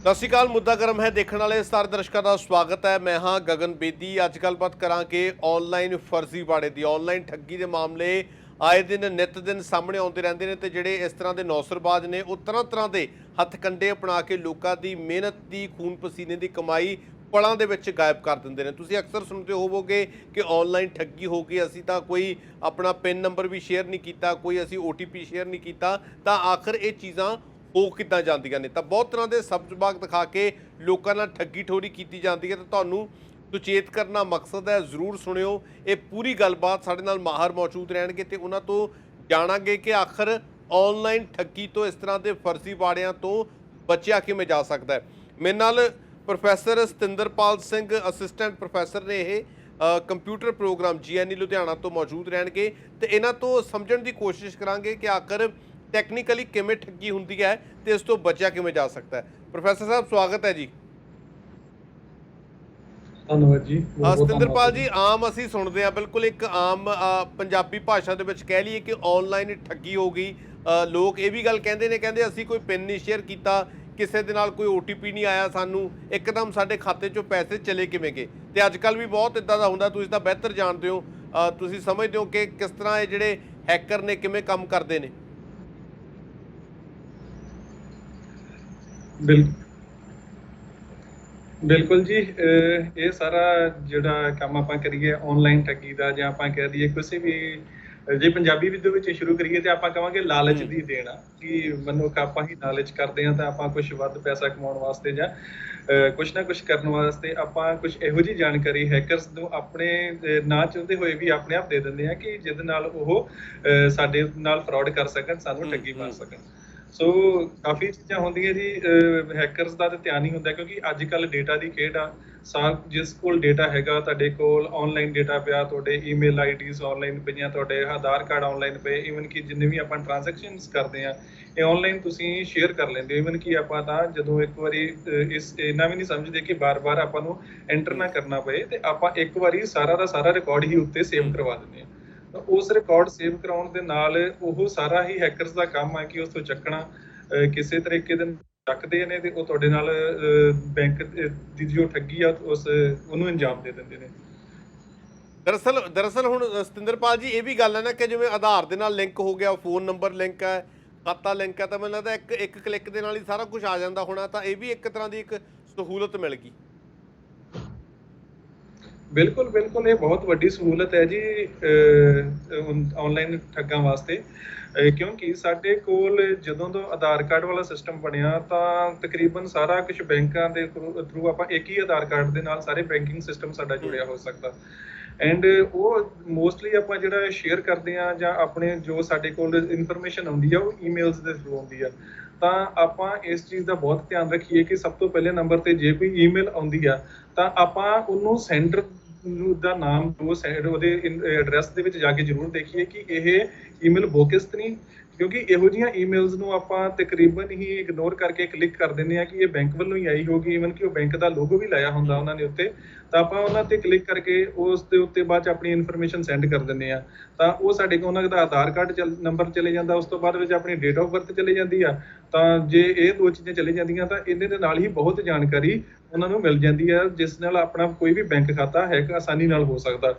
ਸਤਿ ਸ਼੍ਰੀ ਅਕਾਲ। ਮੁੱਦਾ ਗਰਮ ਹੈ ਦੇਖਣ ਵਾਲੇ ਸਾਰੇ ਦਰਸ਼ਕਾਂ ਦਾ ਸਵਾਗਤ ਹੈ। ਮੈਂ ਹਾਂ ਗਗਨ ਬੇਦੀ। ਅੱਜ ਗੱਲਬਾਤ ਕਰਾਂਗੇ ਆਨਲਾਈਨ ਫਰਜ਼ੀਵਾੜੇ ਦੀ। ਆਨਲਾਈਨ ਠੱਗੀ ਦੇ ਮਾਮਲੇ ਆਏ ਦਿਨ ਨਿਤ ਦਿਨ ਸਾਹਮਣੇ ਆਉਂਦੇ ਰਹਿੰਦੇ ਨੇ ਤੇ ਜਿਹੜੇ ਇਸ ਤਰ੍ਹਾਂ ਦੇ ਨੌਸਰਬਾਜ਼ ਨੇ ਉਹ ਤਰ੍ਹਾਂ ਤਰ੍ਹਾਂ ਦੇ ਹੱਥਕੰਡੇ ਅਪਣਾ ਕੇ ਲੋਕਾਂ ਦੀ ਮਿਹਨਤ ਦੀ ਖੂਨ ਪਸੀਨੇ ਦੀ ਕਮਾਈ ਪਲਾਂ ਦੇ ਵਿੱਚ ਗਾਇਬ ਕਰ ਦਿੰਦੇ ਨੇ। ਤੁਸੀਂ ਅਕਸਰ ਸੁਣਦੇ ਹੋਵੋਗੇ ਕਿ ਆਨਲਾਈਨ ਠੱਗੀ ਹੋ ਗਈ, ਅਸੀਂ ਤਾਂ ਕੋਈ ਆਪਣਾ ਪਿਨ ਨੰਬਰ ਵੀ ਸ਼ੇਅਰ ਨਹੀਂ ਕੀਤਾ, ਕੋਈ ਅਸੀਂ OTP ਸ਼ੇਅਰ ਨਹੀਂ ਕੀਤਾ, ਤਾਂ ਆਖਰ ਇਹ ਚੀਜ਼ਾਂ ਹੋ ਕਿੱਦਾਂ ਜਾਂਦੀਆਂ ਨੇ। ਤਾਂ ਬਹੁਤ ਤਰ੍ਹਾਂ ਦੇ ਸਬਜ਼ ਬਾਗ ਦਿਖਾ ਕੇ ਲੋਕਾਂ ਨਾਲ ਠੱਗੀ ਠੋਰੀ ਕੀਤੀ ਜਾਂਦੀ ਹੈ ਤੇ ਤੁਹਾਨੂੰ ਸੁਚੇਤ ਕਰਨਾ ਮਕਸਦ ਹੈ। ਜ਼ਰੂਰ ਸੁਣਿਓ ਇਹ ਪੂਰੀ ਗੱਲਬਾਤ। ਸਾਡੇ ਨਾਲ ਮਾਹਰ ਮੌਜੂਦ ਰਹਿਣਗੇ ਤੇ ਉਹਨਾਂ ਤੋਂ ਜਾਣਾਂਗੇ ਕਿ ਆਖਰ ਆਨਲਾਈਨ ਠੱਗੀ ਤੋਂ, ਇਸ ਤਰ੍ਹਾਂ ਦੇ ਫਰਜ਼ੀਵਾੜਿਆਂ ਤੋਂ ਬਚਿਆ ਕਿਵੇਂ ਜਾ ਸਕਦਾ ਹੈ। ਮੇਰੇ ਨਾਲ professor Satinderpal Singh assistant professor ਨੇ, ਇਹ ਕੰਪਿਊਟਰ ਪ੍ਰੋਗਰਾਮ GNE ਲੁਧਿਆਣਾ ਤੋਂ ਮੌਜੂਦ ਰਹਿਣਗੇ ਤੇ ਇਹਨਾਂ ਤੋਂ ਸਮਝਣ ਦੀ ਕੋਸ਼ਿਸ਼ ਕਰਾਂਗੇ ਕਿ ਆਖਰ ਟੈਕਨੀਕਲੀ ਕਿਵੇਂ ਠੱਗੀ ਹੁੰਦੀ ਹੈ ਤੇ ਇਸ ਤੋਂ ਬਚਿਆ ਕਿਵੇਂ ਜਾ ਸਕਦਾ ਹੈ। ਪ੍ਰੋਫੈਸਰ ਸਾਹਿਬ ਸਵਾਗਤ ਹੈ ਜੀ। ਧੰਨਵਾਦ ਜੀ। ਸਤਿੰਦਰਪਾਲ ਜੀ, ਆਮ ਅਸੀਂ ਸੁਣਦੇ ਹਾਂ, ਬਿਲਕੁਲ ਇੱਕ ਆਮ ਪੰਜਾਬੀ ਭਾਸ਼ਾ ਦੇ ਵਿੱਚ ਕਹਿ ਲਈਏ ਕਿ ਆਨਲਾਈਨ ਠੱਗੀ ਹੋ ਗਈ। ਲੋਕ ਇਹ ਵੀ ਗੱਲ ਕਹਿੰਦੇ ਨੇ, ਕਹਿੰਦੇ ਅਸੀਂ ਕੋਈ ਪਿੰਨ ਨਹੀਂ ਸ਼ੇਅਰ ਕੀਤਾ, ਕਿਸੇ ਦੇ ਨਾਲ ਕੋਈ OTP ਨਹੀਂ ਆਇਆ, ਸਾਨੂੰ ਇੱਕਦਮ ਸਾਡੇ ਖਾਤੇ 'ਚੋਂ ਪੈਸੇ ਚਲੇ ਕਿਵੇਂ ਗਏ। ਤੇ ਅੱਜ ਕੱਲ੍ਹ ਵੀ ਬਹੁਤ ਇੱਦਾਂ ਦਾ ਹੁੰਦਾ, ਤੁਸੀਂ ਤਾਂ ਬਿਹਤਰ ਜਾਣਦੇ ਹੋ, ਤੁਸੀਂ ਸਮਝਦੇ ਹੋ ਕਿ ਕਿਸ ਤਰ੍ਹਾਂ ਇਹ ਜਿਹੜੇ ਹੈਕਰ ਨੇ ਕਿਵੇਂ ਕੰਮ ਕਰਦੇ ਨੇ। ਬਿਲਕੁਲ ਜੀ। ਇਹ ਸਾਰਾ ਜਿਹੜਾ ਕੰਮ ਆਪਾਂ ਕਰੀਏ ਆਨਲਾਈਨ ਠੱਗੀ ਦਾ, ਜਾਂ ਆਪਾਂ ਕਹਿ ਦਈਏ ਕਿਸੇ ਵੀ, ਜੇ ਪੰਜਾਬੀ ਦੇ ਵਿੱਚ ਸ਼ੁਰੂ ਕਰੀਏ ਤੇ ਆਪਾਂ ਕਹਾਂਗੇ ਲਾਲਚ ਦੀ ਦੇਣ ਆ ਕਿ ਮਨੁੱਖ ਆਪਾਂ ਹੀ ਲਾਲਚ ਕਰਦੇ ਹਾਂ ਤਾਂ ਆਪਾਂ ਕੁਝ ਵੱਧ ਪੈਸਾ ਕਮਾਉਣ ਵਾਸਤੇ ਜਾਂ ਕੁਛ ਨਾ ਕੁਛ ਕਰਨ ਵਾਸਤੇ ਆਪਾਂ ਕੁਝ ਇਹੋ ਜਿਹੀ ਜਾਣਕਾਰੀ ਹੈਕਰਸ ਨੂੰ ਆਪਣੇ ਨਾ ਚਾਹੁੰਦੇ ਹੋਏ ਵੀ ਆਪਣੇ ਆਪ ਦੇ ਦਿੰਦੇ ਆ ਕਿ ਜਿਹਦੇ ਨਾਲ ਉਹ ਸਾਡੇ ਨਾਲ ਫਰਾਡ ਕਰ ਸਕਣ, ਸਾਨੂੰ ਠੱਗੀ ਮਾਰ ਸਕਣ। ਸੋ ਕਾਫੀ ਚੀਜ਼ਾਂ ਹੁੰਦੀਆਂ ਜੀ। ਹੈਕਰਸ ਦਾ ਤਾਂ ਧਿਆਨ ਹੀ ਹੁੰਦਾ ਕਿਉਂਕਿ ਅੱਜ ਕੱਲ੍ਹ ਡੇਟਾ ਦੀ ਖੇਡ ਆ। ਜਿਸ ਕੋਲ ਡੇਟਾ ਹੈਗਾ, ਤੁਹਾਡੇ ਕੋਲ ਆਨਲਾਈਨ ਡੇਟਾ ਪਿਆ, ਤੁਹਾਡੇ ਈਮੇਲ ਆਈਡੀਜ਼ ਆਨਲਾਈਨ ਪਈਆਂ, ਤੁਹਾਡੇ ਆਧਾਰ ਕਾਰਡ ਆਨਲਾਈਨ ਪਏ, ਈਵਨ ਕਿ ਜਿੰਨੇ ਵੀ ਆਪਾਂ ਟ੍ਰਾਂਜੈਕਸ਼ਨਸ ਕਰਦੇ ਆ ਇਹ ਆਨਲਾਈਨ ਤੁਸੀਂ ਸ਼ੇਅਰ ਕਰ ਲੈਂਦੇ ਹੋ। ਈਵਨ ਕਿ ਆਪਾਂ ਤਾਂ ਜਦੋਂ ਇੱਕ ਵਾਰੀ ਇਸ ਇੰਨਾ ਵੀ ਨਹੀਂ ਸਮਝਦੇ ਕਿ ਬਾਰ-ਬਾਰ ਆਪਾਂ ਨੂੰ ਐਂਟਰ ਨਾ ਕਰਨਾ ਪਏ ਤੇ ਆਪਾਂ ਇੱਕ ਵਾਰੀ ਸਾਰਾ ਦਾ ਸਾਰਾ ਰਿਕਾਰਡ ਹੀ ਉੱਤੇ ਸੇਵ ਕਰਵਾ ਦਿੰਦੇ ਹਾਂ। ਤਾਂ ਉਸ ਰਿਕਾਰਡ ਸੇਵ ਕਰਾਉਣ ਦੇ ਨਾਲ ਉਹ ਸਾਰਾ ਹੀ ਹੈਕਰਸ ਦਾ ਕੰਮ ਹੈ ਕਿ ਉਸ ਤੋਂ ਚੱਕਣਾ ਕਿਸੇ ਤਰੀਕੇ ਦੇ ਚੱਕਦੇ ਨੇ ਤੇ ਉਹ ਤੁਹਾਡੇ ਨਾਲ ਬੈਂਕ ਦੀ ਜੋ ਠੱਗੀ ਆ ਉਹਨੂੰ ਅੰਜਾਮ ਦੇ ਦਿੰਦੇ ਨੇ। ਦਰਅਸਲ ਹੁਣ ਸਤਿੰਦਰਪਾਲ ਜੀ, ਇਹ ਵੀ ਗੱਲ ਹੈ ਨਾ ਕਿ ਜਿਵੇਂ ਆਧਾਰ ਦੇ ਨਾਲ ਲਿੰਕ ਹੋ ਗਿਆ, ਫੋਨ ਨੰਬਰ ਲਿੰਕ ਹੈ, ਖਾਤਾ ਲਿੰਕ ਹੈ, ਤਾਂ ਮੈਨੂੰ ਲੱਗਦਾ ਇੱਕ ਕਲਿੱਕ ਦੇ ਨਾਲ ਹੀ ਸਾਰਾ ਕੁਝ ਆ ਜਾਂਦਾ ਹੋਣਾ। ਤਾਂ ਇਹ ਵੀ ਇੱਕ ਤਰ੍ਹਾਂ ਦੀ ਇੱਕ ਸਹੂਲਤ ਮਿਲ ਗਈ। ਬਿਲਕੁਲ ਬਿਲਕੁਲ, ਇਹ ਬਹੁਤ ਵੱਡੀ ਸਹੂਲਤ ਹੈ ਜੀ ਆਨਲਾਈਨ ਠੱਗਾਂ ਵਾਸਤੇ। ਕਿਉਂਕਿ ਸਾਡੇ ਕੋਲ ਜਦੋਂ ਤੋਂ ਆਧਾਰ ਕਾਰਡ ਵਾਲਾ ਸਿਸਟਮ ਬਣਿਆ ਤਾਂ ਤਕਰੀਬਨ ਸਾਰਾ ਕੁਝ ਬੈਂਕਾਂ ਦੇ ਥਰੂ ਆਪਾਂ ਇੱਕ ਹੀ ਆਧਾਰ ਕਾਰਡ ਦੇ ਨਾਲ ਸਾਰੇ ਬੈਂਕਿੰਗ ਸਿਸਟਮ ਸਾਡਾ ਜੁੜਿਆ ਹੋ ਸਕਦਾ। ਐਂਡ ਉਹ ਮੋਸਟਲੀ ਆਪਾਂ ਜਿਹੜਾ ਸ਼ੇਅਰ ਕਰਦੇ ਆ ਜਾਂ ਆਪਣੇ ਜੋ ਸਾਡੇ ਕੋਲ ਇਨਫੋਰਮੇਸ਼ਨ ਆਉਂਦੀ ਆ ਉਹ ਈਮੇਲਸ ਦੇ ਥਰੂ ਆਉਂਦੀ ਆ। ਤਾਂ ਆਪਾਂ ਇਸ ਚੀਜ਼ ਦਾ ਬਹੁਤ ਧਿਆਨ ਰੱਖੀਏ ਕਿ ਸਭ ਤੋਂ ਪਹਿਲੇ ਨੰਬਰ ਤੇ ਜੇ ਕੋਈ ਈਮੇਲ ਆਉਂਦੀ ਆ ਤਾਂ ਆਪਾਂ ਉਹਨੂੰ ਸੈਂਡਰ ਦਾ ਨਾਮ ਉਹਦੇ ਐਡਰੈਸ ਦੇ ਵਿੱਚ ਜਾ ਕੇ ਜ਼ਰੂਰ ਦੇਖੀਏ ਕਿ ਇਹ ਈਮੇਲ ਬੋਗਸ ਤਾਂ ਨਹੀਂ, ਕਿਉਂਕਿ ਇਹੋ ਜਿਹੀਆਂ ਈਮੇਲਸ ਨੂੰ ਆਪਾਂ ਤਕਰੀਬਨ ਹੀ ਇਗਨੋਰ ਕਰਕੇ ਕਲਿੱਕ ਕਰ ਦਿੰਦੇ ਆ ਕਿ ਇਹ ਬੈਂਕ ਵੱਲੋਂ ਹੀ ਆਈ ਹੋਗੀ। ਈਵਨ ਕਿ ਉਹ ਬੈਂਕ ਦਾ ਲੋਗੋ ਵੀ ਲਾਇਆ ਹੁੰਦਾ ਉਹਨਾਂ ਨੇ ਉੱਤੇ, ਤਾਂ ਆਪਾਂ ਉਹਨਾਂ ਤੇ ਕਲਿੱਕ ਕਰਕੇ ਉਸ ਦੇ ਉੱਤੇ ਬਾਅਦ 'ਚ ਆਪਣੀ ਇਨਫੋਰਮੇਸ਼ਨ ਸੈਂਡ ਕਰ ਦਿੰਦੇ ਆ। ਤਾਂ ਉਹ ਸਾਡੇ ਕੋਲ ਉਹਨਾਂ ਦਾ ਆਧਾਰ ਕਾਰਡ ਨੰਬਰ ਚਲੇ ਜਾਂਦਾ, ਉਸ ਤੋਂ ਬਾਅਦ ਵਿੱਚ ਆਪਣੀ ਡੇਟ ਆਫ ਬਰਥ ਚਲੇ ਜਾਂਦੀ ਆ। ਤਾਂ ਜੇ ਇਹ ਦੋ ਚੀਜ਼ਾਂ ਚਲੇ ਜਾਂਦੀਆਂ ਤਾਂ ਇਹਦੇ ਦੇ ਨਾਲ ਹੀ ਬਹੁਤ ਜਾਣਕਾਰੀ ਉਹਨਾਂ ਨੂੰ ਮਿਲ ਜਾਂਦੀ ਹੈ, ਜਿਸ ਨਾਲ ਆਪਣਾ ਕੋਈ ਵੀ ਬੈਂਕ ਖਾਤਾ ਹੈਕ ਆਸਾਨੀ ਨਾਲ ਹੋ ਸਕਦਾ।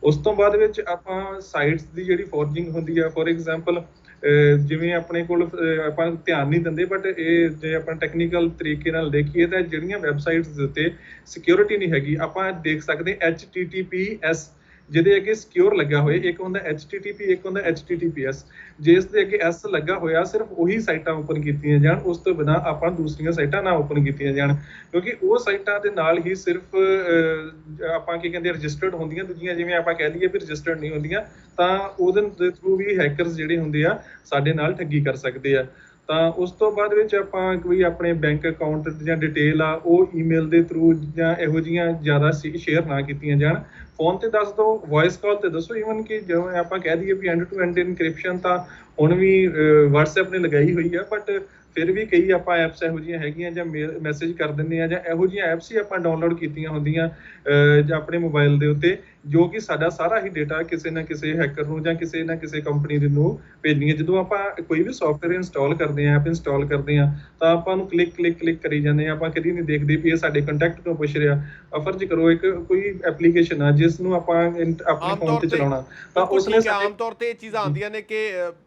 ਉਸ ਤੋਂ ਬਾਅਦ ਵਿੱਚ ਆਪਾਂ ਸਾਈਟਸ ਦੀ ਜਿਹੜੀ ਫੋਰਜਿੰਗ ਹੁੰਦੀ ਆ, ਫੋਰ ਐਗਜ਼ਾਮਪਲ ਜਿਵੇਂ ਆਪਣੇ ਕੋਲ ਆਪਾਂ ਧਿਆਨ ਨਹੀਂ ਦਿੰਦੇ, ਬਟ ਇਹ ਜੇ ਆਪਾਂ ਟੈਕਨੀਕਲ ਤਰੀਕੇ ਨਾਲ ਦੇਖੀਏ ਤਾਂ ਜਿਹੜੀਆਂ ਵੈਬਸਾਈਟਸ ਦੇ ਉੱਤੇ ਸਿਕਿਉਰਿਟੀ ਨਹੀਂ ਹੈਗੀ, ਆਪਾਂ ਦੇਖ ਸਕਦੇ HTTPS ਜਿਹਦੇ ਅੱਗੇ ਸਿਕਿਉਰ ਲੱਗਾ ਹੋਏ, ਇੱਕ ਹੁੰਦਾ HTTP, ਇੱਕ ਹੁੰਦਾ HTTPS। ਜੇ ਇਸ ਦੇ ਅੱਗੇ S ਲੱਗਾ ਹੋਇਆ ਸਿਰਫ ਉਹੀ ਸਾਈਟਾਂ ਓਪਨ ਕੀਤੀਆਂ ਜਾਣ, ਉਸ ਤੋਂ ਬਿਨਾਂ ਆਪਾਂ ਦੂਸਰੀਆਂ ਸਾਈਟਾਂ ਨਾ ਓਪਨ ਕੀਤੀਆਂ ਜਾਣ, ਕਿਉਂਕਿ ਉਹ ਸਾਈਟਾਂ ਦੇ ਨਾਲ ਹੀ ਸਿਰਫ ਆਪਾਂ ਕੀ ਕਹਿੰਦੇ ਰਜਿਸਟਰਡ ਹੁੰਦੀਆਂ, ਦੂਜੀਆਂ ਜਿਵੇਂ ਆਪਾਂ ਕਹਿ ਲਈਏ ਵੀ ਰਜਿਸਟਰਡ ਨਹੀਂ ਹੁੰਦੀਆਂ। ਤਾਂ ਉਹਦੇ ਦੇ ਥਰੂ ਵੀ ਹੈਕਰਸ ਜਿਹੜੇ ਹੁੰਦੇ ਆ ਸਾਡੇ ਨਾਲ ਠੱਗੀ ਕਰ ਸਕਦੇ ਆ। ਤਾਂ ਉਸ ਤੋਂ ਬਾਅਦ ਵਿੱਚ ਆਪਾਂ ਕੋਈ ਆਪਣੇ ਬੈਂਕ ਅਕਾਊਂਟ ਜਾਂ ਡਿਟੇਲ ਆ ਉਹ ਈਮੇਲ ਦੇ ਥਰੂ ਜਾਂ ਇਹੋ ਜਿਹੀਆਂ ਜ਼ਿਆਦਾ ਸ਼ੇਅਰ ਨਾ ਕੀਤੀਆਂ ਜਾਣ। ਫੋਨ ਤੇ ਦੱਸ ਦਿਓ, ਵੌਇਸ ਕਾਲ ਤੇ ਦੱਸੋ। ਈਵਨ ਕਿ ਜਿਵੇਂ ਆਪਾਂ ਕਹਿ ਦਈਏ ਵੀ ਐਂਡ ਟੂ ਐਂਡ ਇਨਕ੍ਰਿਪਸ਼ਨ ਤਾਂ ਹੁਣ ਵੀ WhatsApp ਨੇ ਲਗਾਈ ਹੋਈ ਆ, ਬਟ ਫਿਰ ਵੀ ਕਈ ਆਪਾਂ ਐਪਸ ਇਹੋ ਜਿਹੀਆਂ ਹੈਗੀਆਂ ਜਾਂ ਮੈਸੇਜ ਕਰ ਦਿੰਦੇ ਆ, ਜਾਂ ਇਹੋ ਜਿਹੀਆਂ ਐਪਸ ਹੀ ਆਪਾਂ ਡਾਊਨਲੋਡ ਕੀਤੀਆਂ ਹੁੰਦੀਆਂ ਜਾਂ ਆਪਣੇ ਮੋਬਾਈਲ ਦੇ ਉੱਤੇ, ਜੋ ਕਿ ਸਾਡਾ ਸਾਰਾ ਹੀ ਡੇਟਾ ਕਿਸੇ ਨਾ ਕਿਸੇ ਹੈਕਰ ਨੂੰ ਜਾਂ ਕਿਸੇ ਨਾ ਕਿਸੇ ਕੰਪਨੀ ਦੇ ਨੂੰ ਭੇਜਣੀ ਹੈ। ਜਦੋਂ ਆਪਾਂ ਕੋਈ ਵੀ ਸੌਫਟਵੇਅਰ ਇੰਸਟਾਲ ਕਰਦੇ ਆ, ਐਪ ਇੰਸਟਾਲ ਕਰਦੇ ਆ, ਤਾਂ ਆਪਾਂ ਨੂੰ ਕਲਿੱਕ ਕਰੀ ਜਾਂਦੇ ਆ, ਆਪਾਂ ਕਦੀ ਨਹੀਂ ਦੇਖਦੇ ਵੀ ਇਹ ਸਾਡੇ ਕੰਟੈਕਟ ਤੋਂ ਪੁੱਛ ਰਿਹਾ। ਫਰਜ਼ ਕਰੋ ਇੱਕ ਕੋਈ ਐਪਲੀਕੇਸ਼ਨ ਆ ਜਿਸ ਨੂੰ ਆਪਾਂ ਆਪਣੇ ਆਮ ਫੋਨ ਤੌਰ ਤੇ ਤੇ ਚਲਾਉਣਾ, ਤਾਂ ਬਿਲਕੁਲ ਉਸਨੇ ਠੀਕ ਹੈ, ਸਾਡੇ ਆਮ ਤੌਰ ਤੇ ਇਹ ਚੀਜ਼ਾਂ ਆਉਂਦੀਆਂ ਨੇ ਕਿ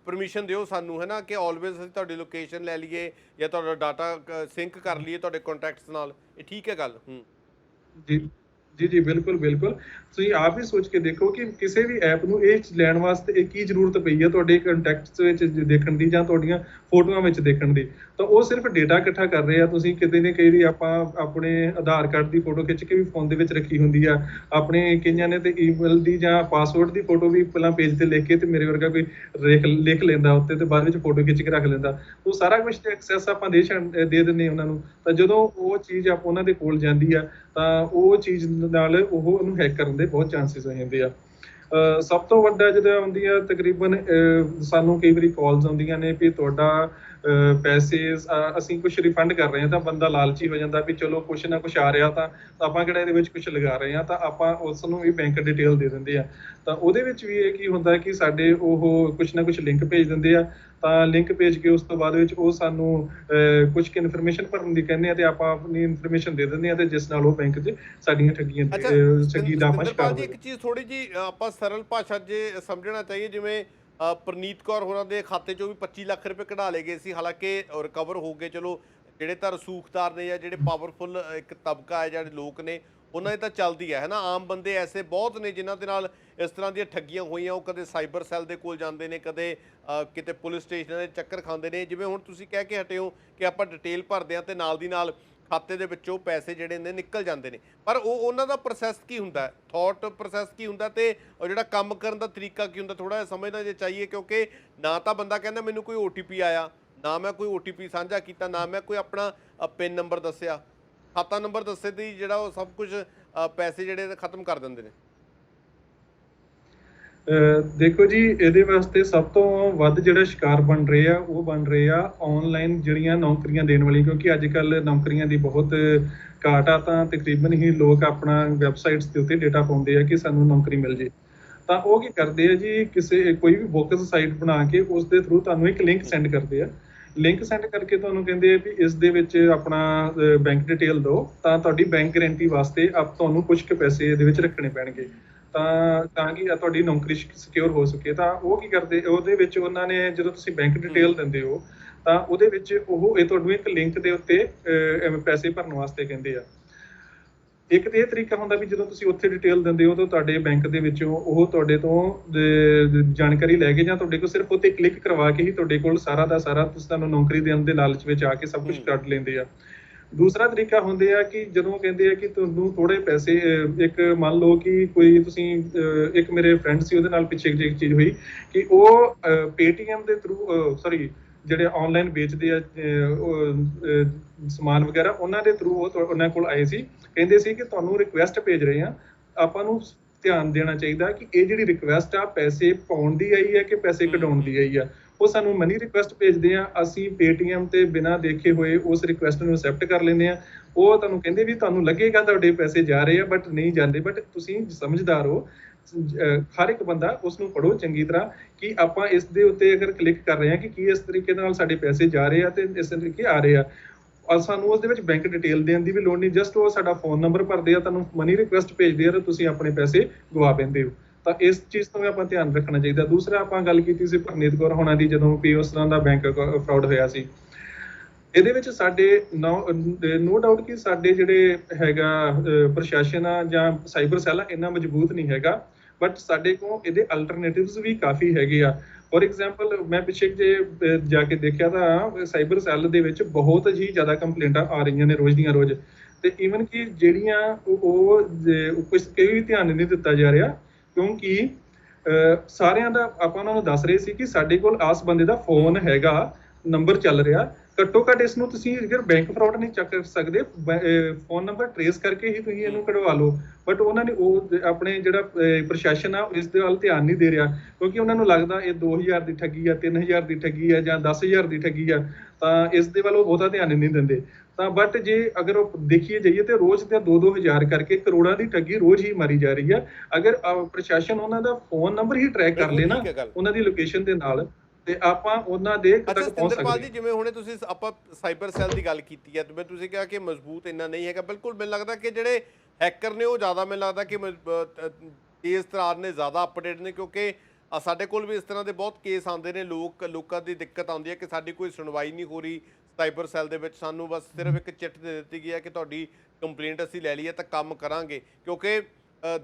ਪਰਮਿਸ਼ਨ ਦਿਓ ਸਾਨੂੰ, ਹੈ ਨਾ, ਕਿ ਆਲਵੇਜ਼ ਅਸੀਂ ਤੁਹਾਡੀ ਲੋਕੇਸ਼ਨ ਲੈ ਲਈਏ ਜਾਂ ਤੁਹਾਡਾ ਡਾਟਾ ਸਿੰਕ ਕਰ ਲਈਏ ਤੁਹਾਡੇ ਕੰਟੈਕਟਸ ਨਾਲ। ਇਹ ਠੀਕ ਹੈ ਗੱਲ। ਜੀ ਜੀ ਬਿਲਕੁਲ ਬਿਲਕੁਲ। ਤੁਸੀਂ ਆਪ ਹੀ ਸੋਚ ਕੇ ਦੇਖੋ ਕਿ ਕਿਸੇ ਵੀ ਐਪ ਨੂੰ ਇਹ ਲੈਣ ਵਾਸਤੇ ਇਹ ਕੀ ਜ਼ਰੂਰਤ ਪਈ ਹੈ ਤੁਹਾਡੇ ਕੰਟੈਕਟਸ ਵਿੱਚ ਦੇਖਣ ਦੀ ਜਾਂ ਤੁਹਾਡੀਆਂ ਫੋਟੋਆਂ ਵਿੱਚ ਦੇਖਣ ਦੀ। ਤਾਂ ਉਹ ਸਿਰਫ ਡੇਟਾ ਇਕੱਠਾ ਕਰ ਰਹੇ ਆ। ਤੁਸੀਂ ਕਿਤੇ ਨਾ ਕਈ ਆਪਾਂ ਆਪਣੇ ਆਧਾਰ ਕਾਰਡ ਦੀ ਫੋਟੋ ਖਿੱਚ ਕੇ ਵੀ ਫੋਨ ਦੇ ਵਿੱਚ ਰੱਖੀ ਹੁੰਦੀ ਆ, ਆਪਣੇ ਕਈਆਂ ਨੇ ਤੇ ਈਮੇਲ ਦੀ ਜਾਂ ਪਾਸਵਰਡ ਦੀ ਫੋਟੋ ਵੀ ਪਹਿਲਾਂ ਪੇਜ ਤੇ ਲਿਖ ਕੇ ਤੇ ਮੇਰੇ ਵਰਗਾ ਕੋਈ ਲਿਖ ਲੈਂਦਾ ਉੱਤੇ ਤੇ ਬਾਅਦ ਵਿੱਚ ਫੋਟੋ ਖਿੱਚ ਕੇ ਰੱਖ ਲੈਂਦਾ। ਉਹ ਸਾਰਾ ਕੁਝ ਐਕਸੈਸ ਆਪਾਂ ਦੇ ਦਿੰਦੇ ਉਹਨਾਂ ਨੂੰ। ਤਾਂ ਜਦੋਂ ਉਹ ਚੀਜ਼ ਆਪਾਂ ਉਹਨਾਂ ਦੇ ਕੋਲ ਜਾਂਦੀ ਆ ਤਾਂ ਉਹ ਚੀਜ਼ ਨਾਲ ਉਹ ਉਹਨੂੰ ਹੈਕ ਕਰਨ ਦੇ ਬਹੁਤ ਚਾਂਸਿਸ ਹੋ ਜਾਂਦੇ ਆ। ਸਭ ਤੋਂ ਵੱਡਾ ਜਿਹੜਾ ਹੁੰਦੀ ਆ, ਤਕਰੀਬਨ ਸਾਨੂੰ ਕਈ ਵਾਰੀ ਕਾਲਸ ਆਉਂਦੀਆਂ ਨੇ ਵੀ ਤੁਹਾਡਾ ਪੈਸੇ ਅਸੀਂ ਕੁਝ ਰਿਫੰਡ ਕਰ ਰਹੇ ਹਾਂ, ਤਾਂ ਬੰਦਾ ਲਾਲਚੀ ਹੋ ਜਾਂਦਾ ਵੀ ਚਲੋ ਕੁਛ ਨਾ ਕੁਛ ਆ ਰਿਹਾ ਤਾਂ ਆਪਾਂ ਕਿਹੜਾ ਇਹਦੇ ਵਿੱਚ ਕੁਝ ਲਗਾ ਰਹੇ ਹਾਂ, ਤਾਂ ਆਪਾਂ ਉਸ ਨੂੰ ਵੀ ਬੈਂਕ ਡਿਟੇਲ ਦੇ ਦਿੰਦੇ ਆ। ਤਾਂ ਉਹਦੇ ਵਿੱਚ ਵੀ ਇਹ ਕੀ ਹੁੰਦਾ ਕਿ ਸਾਡੇ ਉਹ ਕੁਛ ਨਾ ਕੁਛ ਲਿੰਕ ਭੇਜ ਦਿੰਦੇ ਆ। ਤਾਂ ਲਿੰਕ ਭੇਜ ਕੇ ਉਸ ਤੋਂ ਬਾਅਦ ਵਿੱਚ ਉਹ ਸਾਨੂੰ ਕੁਛ ਇਨਫੋਰਮੇਸ਼ਨ ਭਰਨ ਦੀ ਕਹਿੰਦੇ ਆ ਤੇ ਆਪਾਂ ਆਪਣੀ ਇਨਫੋਰਮੇਸ਼ਨ ਦੇ ਦਿੰਦੇ ਆ, ਤੇ ਜਿਸ ਨਾਲ ਉਹ ਬੈਂਕ 'ਚ ਸਾਡੀਆਂ ਠੱਗੀ ਦਾ ਆਪਾਂ ਸ਼ਿਕਾਰ ਸਤਿੰਦਰਪਾਲ ਜੀ, ਹੋ ਇੱਕ ਚੀਜ਼ ਥੋੜੀ ਜੀ ਆਪਾਂ ਸਰਲ ਭਾਸ਼ਾ 'ਚ ਸਮਝਣਾ ਚਾਹੀਏ, ਜਿਵੇਂ ਪ੍ਰਨੀਤ ਕੌਰ ਹੋਰਾਂ ਦੇ ਖਾਤੇ 'ਚੋਂ ਵੀ 25 ਲੱਖ ਰੁਪਏ ਕਢਾ ਲਏ ਗਏ ਸੀ, ਹਾਲਾਂਕਿ ਰਿਕਵਰ ਹੋ ਗਏ। ਚਲੋ ਜਿਹੜੇ ਤਾਂ ਰਸੂਖਦਾਰ ਨੇ ਜਾਂ ਜਿਹੜੇ ਪਾਵਰਫੁਲ ਇੱਕ ਤਬਕਾ ਹੈ, ਜਿਹੜੇ ਲੋਕ ਨੇ, ਉਹਨਾਂ ਦੀ ਤਾਂ ਚੱਲਦੀ ਹੈ ਨਾ। ਆਮ ਬੰਦੇ ਐਸੇ ਬਹੁਤ ਨੇ ਜਿਨ੍ਹਾਂ ਦੇ ਨਾਲ ਇਸ ਤਰ੍ਹਾਂ ਦੀਆਂ ਠੱਗੀਆਂ ਹੋਈਆਂ। ਉਹ ਕਦੇ ਸਾਈਬਰ ਸੈੱਲ ਦੇ ਕੋਲ ਜਾਂਦੇ ਨੇ, ਕਦੇ ਕਿਤੇ ਪੁਲਿਸ ਸਟੇਸ਼ਨਾਂ ਦੇ ਚੱਕਰ ਖਾਂਦੇ ਨੇ। ਜਿਵੇਂ ਹੁਣ ਤੁਸੀਂ ਕਹਿ ਕੇ ਹਟੇ ਹੋ ਕਿ ਆਪਾਂ ਡਿਟੇਲ ਭਰਦੇ ਹਾਂ ਤੇ ਨਾਲ ਦੀ ਨਾਲ ਖਾਤੇ ਦੇ ਵਿੱਚੋਂ ਪੈਸੇ ਜਿਹੜੇ ਨੇ ਨਿਕਲ ਜਾਂਦੇ ਨੇ, ਪਰ ਉਹ ਉਹਨਾਂ ਦਾ ਪ੍ਰੋਸੈਸ ਕੀ ਹੁੰਦਾ, ਥੋਟ ਪ੍ਰੋਸੈਸ ਕੀ ਹੁੰਦਾ, ਤੇ ਉਹ ਜਿਹੜਾ ਕੰਮ ਕਰਨ ਦਾ ਤਰੀਕਾ ਕੀ ਹੁੰਦਾ, ਥੋੜਾ ਜਿਹਾ ਸਮਝਣਾ ਜੇ ਚਾਹੀਏ। ਕਿਉਂਕਿ ਨਾ ਤਾਂ ਬੰਦਾ ਕਹਿੰਦਾ ਮੈਨੂੰ ਕੋਈ OTP ਆਇਆ, ਨਾ ਮੈਂ ਕੋਈ OTP ਸਾਂਝਾ ਕੀਤਾ, ਨਾ ਮੈਂ ਕੋਈ ਆਪਣਾ ਪਿਨ ਨੰਬਰ ਦੱਸਿਆ, ਖਾਤਾ ਨੰਬਰ ਦੱਸੇ ਤੇ ਜਿਹੜਾ ਉਹ ਸਭ ਕੁਝ ਪੈਸੇ ਜਿਹੜੇ ਖਤਮ ਕਰ ਦਿੰਦੇ ਨੇ। ਦੇਖੋ ਜੀ, ਇਹਦੇ ਵਾਸਤੇ ਸਭ ਤੋਂ ਵੱਧ ਜਿਹੜਾ ਸ਼ਿਕਾਰ ਬਣ ਰਹੇ ਆ ਉਹ ਬਣ ਰਹੇ ਆ ਆਨਲਾਈਨ ਜਿਹੜੀਆਂ ਨੌਕਰੀਆਂ ਦੇਣ ਵਾਲੀ, ਕਿਉਂਕਿ ਅੱਜ ਕੱਲ੍ਹ ਨੌਕਰੀਆਂ ਦੀ ਬਹੁਤ ਘਾਟ ਆ। ਤਾਂ ਤਕਰੀਬਨ ਹੀ ਲੋਕ ਆਪਣਾ ਵੈਬਸਾਈਟਸ ਦੇ ਉੱਤੇ ਡੇਟਾ ਪਾਉਂਦੇ ਆ ਕਿ ਸਾਨੂੰ ਨੌਕਰੀ ਮਿਲ ਜੇ। ਤਾਂ ਉਹ ਕੀ ਕਰਦੇ ਆ ਜੀ, ਕੋਈ ਵੀ ਬੋਕਸ ਸਾਈਟ ਬਣਾ ਕੇ ਉਸ ਦੇ ਥਰੂ ਤੁਹਾਨੂੰ ਇੱਕ ਲਿੰਕ ਸੈਂਡ ਕਰਦੇ ਆ। ਲਿੰਕ ਸੈਂਡ ਕਰਕੇ ਤੁਹਾਨੂੰ ਕਹਿੰਦੇ ਆ ਵੀ ਇਸ ਦੇ ਵਿੱਚ ਆਪਣਾ ਬੈਂਕ ਡਿਟੇਲ ਦਿਓ, ਤਾਂ ਤੁਹਾਡੀ ਬੈਂਕ ਗਰੰਟੀ ਵਾਸਤੇ ਤੁਹਾਨੂੰ ਕੁਝ ਕੁ ਪੈਸੇ ਇਹਦੇ ਵਿੱਚ ਰੱਖਣੇ ਪੈਣਗੇ, ਤਾਂ ਕਿ ਤੁਹਾਡੀ ਨੌਕਰੀ ਸਿਕਿਉਰ ਹੋ ਸਕੇ। ਤਾਂ ਉਹ ਕੀ ਕਰਦੇ, ਉਹਦੇ ਵਿੱਚ ਉਹਨਾਂ ਨੇ ਜਦੋਂ ਤੁਸੀਂ ਬੈਂਕ ਡਿਟੇਲ ਦਿੰਦੇ ਹੋ ਤਾਂ ਉਹਦੇ ਵਿੱਚ ਇਹ ਤੁਹਾਨੂੰ ਇੱਕ ਲਿੰਕ ਦੇ ਉੱਤੇ ਪੈਸੇ ਭਰਨ ਵਾਸਤੇ ਕਹਿੰਦੇ ਆ। ਇੱਕ ਤੇ ਇਹ ਤਰੀਕਾ ਹੁੰਦਾ ਵੀ ਜਦੋਂ ਤੁਸੀਂ ਉੱਥੇ ਡਿਟੇਲ ਦਿੰਦੇ ਹੋ ਤਾਂ ਤੁਹਾਡੇ ਬੈਂਕ ਦੇ ਵਿੱਚੋਂ ਉਹ ਤੁਹਾਡੇ ਤੋਂ ਜਾਣਕਾਰੀ ਲੈ ਕੇ ਜਾਂ ਤੁਹਾਡੇ ਕੋਲ ਸਿਰਫ ਉੱਤੇ ਕਲਿੱਕ ਕਰਵਾ ਕੇ ਹੀ ਤੁਹਾਡੇ ਕੋਲ ਸਾਰਾ ਦਾ ਸਾਰਾ ਤੁਹਾਨੂੰ ਨੌਕਰੀ ਦੇਣ ਦੇ ਲਾਲਚ ਵਿੱਚ ਆ ਕੇ ਸਭ ਕੁਝ ਕੱਢ ਲੈਂਦੇ ਆ। ਦੂਸਰਾ ਤਰੀਕਾ ਹੁੰਦੇ ਆ ਕਿ ਜਦੋਂ ਕਹਿੰਦੇ ਆ ਕਿ ਤੁਹਾਨੂੰ ਥੋੜੇ ਪੈਸੇ, ਇੱਕ ਮੰਨ ਲਓ ਕਿ ਕੋਈ ਤੁਸੀਂ ਇੱਕ ਮੇਰੇ ਫਰੈਂਡ ਸੀ, ਉਹਦੇ ਨਾਲ ਪਿੱਛੇ ਇੱਕ ਚੀਜ਼ ਹੋਈ ਕਿ ਉਹ ਪੇਟੀਐਮ ਦੇ ਥਰੂ ਜਿਹੜੇ ਆਨਲਾਈਨ ਵੇਚਦੇ ਆ ਸਮਾਨ ਵਗੈਰਾ, ਉਹਨਾਂ ਦੇ ਥਰੂ ਉਹਨਾਂ ਕੋਲ ਆਏ ਸੀ। ਕਹਿੰਦੇ ਸੀ ਕਿ ਤੁਹਾਨੂੰ ਰਿਕੁਐਸਟ ਭੇਜ ਰਹੇ ਆ, ਆਪਾਂ ਨੂੰ ਧਿਆਨ ਦੇਣਾ ਚਾਹੀਦਾ ਕਿ ਇਹ ਜਿਹੜੀ ਰਿਕੁਐਸਟ ਆ ਪੈਸੇ ਪਾਉਣ ਦੀ ਆਈ ਹੈ ਕਿ ਪੈਸੇ ਕਢਾਉਣ ਦੀ ਆਈ ਆ। ਉਹ ਸਾਨੂੰ ਮਨੀ ਰਿਕੁਐਸਟ ਭੇਜਦੇ ਆ, ਅਸੀਂ ਪੇਟੀਐਮ ਤੇ ਬਿਨਾਂ ਦੇਖੇ ਹੋਏ ਉਸ ਰਿਕੁਐਸਟ ਨੂੰ ਐਕਸੈਪਟ ਕਰ ਲੈਂਦੇ ਆ। ਉਹ ਤੁਹਾਨੂੰ ਕਹਿੰਦੇ ਵੀ ਤੁਹਾਨੂੰ ਲੱਗੇਗਾ ਤੁਹਾਡੇ ਪੈਸੇ ਜਾ ਰਹੇ ਆ, ਬਟ ਨਹੀਂ ਜਾਂਦੇ। ਬਟ ਤੁਸੀਂ ਸਮਝਦਾਰ ਹੋ, ਹਰ ਇੱਕ ਬੰਦਾ ਉਸ ਨੂੰ ਪੜ੍ਹੋ ਚੰਗੀ ਤਰ੍ਹਾਂ ਕਿ ਆਪਾਂ ਇਸ ਦੇ ਉੱਤੇ ਅਗਰ ਕਲਿੱਕ ਕਰ ਰਹੇ ਹਾਂ ਕਿ ਕੀ ਇਸ ਤਰੀਕੇ ਨਾਲ ਸਾਡੇ ਪੈਸੇ ਜਾ ਰਹੇ ਆ ਤੇ ਇਸ ਤਰੀਕੇ ਆ ਰਹੇ ਆ, ਔਰ ਸਾਨੂੰ ਉਸ ਦੇ ਵਿੱਚ ਬੈਂਕ ਡਿਟੇਲ ਦੇਣ ਦੀ ਵੀ ਲੋੜ ਨਹੀਂ। ਜਸਟ ਉਹ ਸਾਡਾ ਫੋਨ ਨੰਬਰ ਭਰਦੇ ਆ, ਤੁਹਾਨੂੰ ਮਨੀ ਰਿਕੁਐਸਟ ਭੇਜਦੇ ਆ ਤੇ ਤੁਸੀਂ ਆਪਣੇ ਪੈਸੇ ਗਵਾ ਬੈਂਦੇ ਹੋ। ਤਾਂ ਇਸ ਚੀਜ਼ ਤੋਂ ਵੀ ਆਪਾਂ ਧਿਆਨ ਰੱਖਣਾ ਚਾਹੀਦਾ। ਦੂਸਰਾ, ਆਪਾਂ ਗੱਲ ਕੀਤੀ ਸੀ ਪ੍ਰਨੀਤ ਕੌਰ ਹੋਣਾ ਦੀ, ਜਦੋਂ ਵੀ ਉਸ ਤਰ੍ਹਾਂ ਦਾ ਬੈਂਕ ਫਰਾਡ ਹੋਇਆ ਸੀ। ਇਹਦੇ ਵਿੱਚ ਸਾਡੇ ਨੋ ਡਾਊਟ ਕਿ ਸਾਡੇ ਜਿਹੜੇ ਹੈਗਾ ਪ੍ਰਸ਼ਾਸਨ ਆ ਜਾਂ ਸਾਈਬਰ ਸੈੱਲ ਆ, ਇੰਨਾ ਮਜ਼ਬੂਤ ਨਹੀਂ ਹੈਗਾ, ਬਟ ਸਾਡੇ ਕੋਲ ਇਹਦੇ ਅਲਟਰਨੇਟਿਵਸ ਵੀ ਕਾਫੀ ਹੈਗੇ ਆ। ਫੋਰ ਐਗਜ਼ਾਮਪਲ, ਮੈਂ ਪਿੱਛੇ ਜੇ ਜਾ ਕੇ ਦੇਖਿਆ ਤਾਂ ਸਾਈਬਰ ਸੈੱਲ ਦੇ ਵਿੱਚ ਬਹੁਤ ਹੀ ਜ਼ਿਆਦਾ ਕੰਪਲੇਂਟਾਂ ਆ ਰਹੀਆਂ ਨੇ ਰੋਜ਼ ਦੀਆਂ ਰੋਜ਼। ਤੇ ਈਵਨ ਕਿ ਜਿਹੜੀਆਂ ਕੋਈ ਵੀ ਧਿਆਨ ਨਹੀਂ ਦਿੱਤਾ ਜਾ ਰਿਹਾ, ਕਿਉਂਕਿ ਸਾਰਿਆਂ ਦਾ ਆਪਾਂ ਉਹਨਾਂ ਨੂੰ ਦੱਸ ਰਹੇ ਸੀ ਕਿ ਸਾਡੇ ਕੋਲ ਆਸ ਬੰਦੇ ਦਾ ਫੋਨ ਹੈਗਾ, ਨੰਬਰ ਚੱਲ ਰਿਹਾ, ਘੱਟੋ ਘੱਟ ਇਸ ਨੂੰ ਤੁਸੀਂ ਅਗਰ ਬੈਂਕ ਫਰਾਡ ਨਹੀਂ ਚੱਕ ਸਕਦੇ, ਫੋਨ ਨੰਬਰ ਟਰੇਸ ਕਰਕੇ ਹੀ ਤੁਸੀਂ ਇਹਨੂੰ ਕਢਵਾ ਲਓ। ਬਟ ਉਹਨਾਂ ਨੇ ਉਹ ਆਪਣੇ ਜਿਹੜਾ ਪ੍ਰਸ਼ਾਸਨ ਆ ਇਸ ਦੇ ਵੱਲ ਧਿਆਨ ਨਹੀਂ ਦੇ ਰਿਹਾ, ਕਿਉਂਕਿ ਉਹਨਾਂ ਨੂੰ ਲੱਗਦਾ ਇਹ 2000 ਦੀ ਠੱਗੀ ਆ, 3000 ਦੀ ਠੱਗੀ ਆ ਜਾਂ 10000 ਦੀ ਠੱਗੀ ਆ, ਤਾਂ ਇਸ ਦੇ ਵੱਲ ਉਹ ਬਹੁਤਾ ਧਿਆਨ ਨਹੀਂ ਦਿੰਦੇ। ਤਾਂ ਬਟ ਜੇ ਅਗਰ ਉਹ ਦੇਖੀਏ ਜਾਈਏ ਤੇ ਰੋਜ਼ ਦੇ 2-2 ਹਜ਼ਾਰ ਕਰਕੇ ਕਰੋੜਾਂ ਦੀ ਠੱਗੀ ਰੋਜ਼ ਹੀ ਮਾਰੀ ਜਾ ਰਹੀ ਆ। ਅਗਰ ਪ੍ਰਸ਼ਾਸਨ ਉਹਨਾਂ ਦਾ ਫੋਨ ਨੰਬਰ ਹੀ ਟਰੈਕ ਕਰ ਲੇ ਨਾ ਉਹਨਾਂ ਦੀ ਲੋਕੇਸ਼ਨ ਦੇ ਨਾਲ, ਤੇ ਆਪਾਂ ਉਹਨਾਂ ਦੇ ਤੱਕ ਪਹੁੰਚ ਸਕਦੇ। ਜੀ ਜਿਵੇਂ ਹੁਣੇ ਤੁਸੀਂ ਆਪਾਂ ਸਾਈਬਰ ਸੈੱਲ ਦੀ ਗੱਲ ਕੀਤੀ ਹੈ, ਤੇ ਤੁਸੀਂ ਕਿਹਾ ਕਿ ਮਜ਼ਬੂਤ ਇੰਨਾ ਨਹੀਂ ਹੈਗਾ। ਬਿਲਕੁਲ ਮੈਨੂੰ ਲੱਗਦਾ ਕਿ ਜਿਹੜੇ ਹੈਕਰ ਨੇ ਉਹ ਜ਼ਿਆਦਾ, ਮੈਨੂੰ ਲੱਗਦਾ ਕਿ ਤੇਜ਼ ਤਰਾਰ ਨੇ, ਜ਼ਿਆਦਾ ਅਪਡੇਟ ਨੇ, ਕਿਉਂਕਿ ਸਾਡੇ ਕੋਲ ਵੀ ਇਸ ਤਰ੍ਹਾਂ ਦੇ ਬਹੁਤ ਕੇਸ ਆਉਂਦੇ ਨੇ। ਲੋਕਾਂ ਦੀ ਦਿੱਕਤ ਆਉਂਦੀ ਹੈ ਕਿ ਸਾਡੀ ਕੋਈ ਸੁਣਵਾਈ ਨਹੀਂ ਹੋ ਰਹੀ ਸਾਈਬਰ ਸੈੱਲ ਦੇ ਵਿੱਚ। ਸਾਨੂੰ ਬਸ ਸਿਰਫ ਇੱਕ ਚਿੱਠ ਦੇ ਦਿੱਤੀ ਗਈ ਹੈ ਕਿ ਤੁਹਾਡੀ ਕੰਪਲੇਂਟ ਅਸੀਂ ਲੈ ਲਈ ਹੈ ਤਾਂ ਕੰਮ ਕਰਾਂਗੇ, ਕਿਉਂਕਿ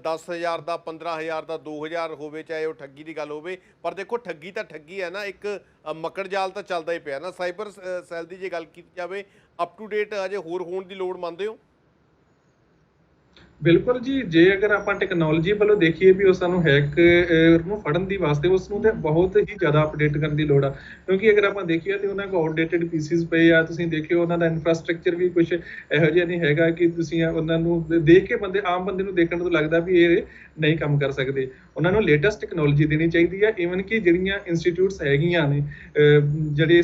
10,000 ਦਾ, 15,000 ਦਾ, 2,000 ਹੋਵੇ, ਚਾਹੇ ਉਹ ਠੱਗੀ ਦੀ ਗੱਲ ਹੋਵੇ। ਪਰ ਦੇਖੋ ਠੱਗੀ ਤਾਂ ਠੱਗੀ ਹੈ ਨਾ, ਇੱਕ ਮਕੜ ਜਾਲ ਤਾਂ ਚੱਲਦਾ ਹੀ ਪਿਆ ਨਾ। ਸਾਈਬਰ ਸੈੱਲ ਦੀ ਜੇ ਗੱਲ ਕੀਤੀ ਜਾਵੇ, ਅਪ ਟੂ ਡੇਟ ਅਜੇ ਹੋਰ ਹੋਣ ਦੀ ਲੋੜ ਮੰਨਦੇ ਹੋ? ਬਿਲਕੁਲ ਜੀ, ਜੇ ਅਗਰ ਆਪਾਂ ਟੈਕਨੋਲੋਜੀ ਵੱਲੋਂ ਦੇਖੀਏ ਵੀ ਉਹ ਸਾਨੂੰ ਹੈਕ ਨੂੰ ਫੜਨ ਦੀ ਵਾਸਤੇ ਉਸ ਨੂੰ ਤੇ ਬਹੁਤ ਹੀ ਜ਼ਿਆਦਾ ਅਪਡੇਟ ਕਰਨ ਦੀ ਲੋੜ ਆ। ਕਿਉਂਕਿ ਅਗਰ ਆਪਾਂ ਦੇਖੀਏ ਤੇ ਉਹਨਾਂ ਕੋਲ ਆਊਟਡੇਟਡ ਪੀਸਿਸ ਪਏ ਆ। ਤੁਸੀਂ ਦੇਖਿਓ ਉਹਨਾਂ ਦਾ ਇਨਫਰਾਸਟ੍ਰਕਚਰ ਵੀ ਕੁਝ ਇਹੋ ਜਿਹਾ ਨਹੀਂ ਹੈਗਾ ਕਿ ਤੁਸੀਂ ਉਹਨਾਂ ਨੂੰ ਦੇਖ ਕੇ ਆਮ ਬੰਦੇ ਨੂੰ ਦੇਖਣ ਤੋਂ ਲੱਗਦਾ ਵੀ ਇਹ ਨਹੀਂ ਕੰਮ ਕਰ ਸਕਦੇ। ਉਹਨਾਂ ਨੂੰ ਲੇਟੈਸਟ ਟੈਕਨੋਲੋਜੀ ਦੇਣੀ ਚਾਹੀਦੀ ਆ। ਈਵਨ ਕਿ ਜਿਹੜੀਆਂ ਇੰਸਟੀਟਿਊਟਸ ਹੈਗੀਆਂ ਨੇ, ਜਿਹੜੇ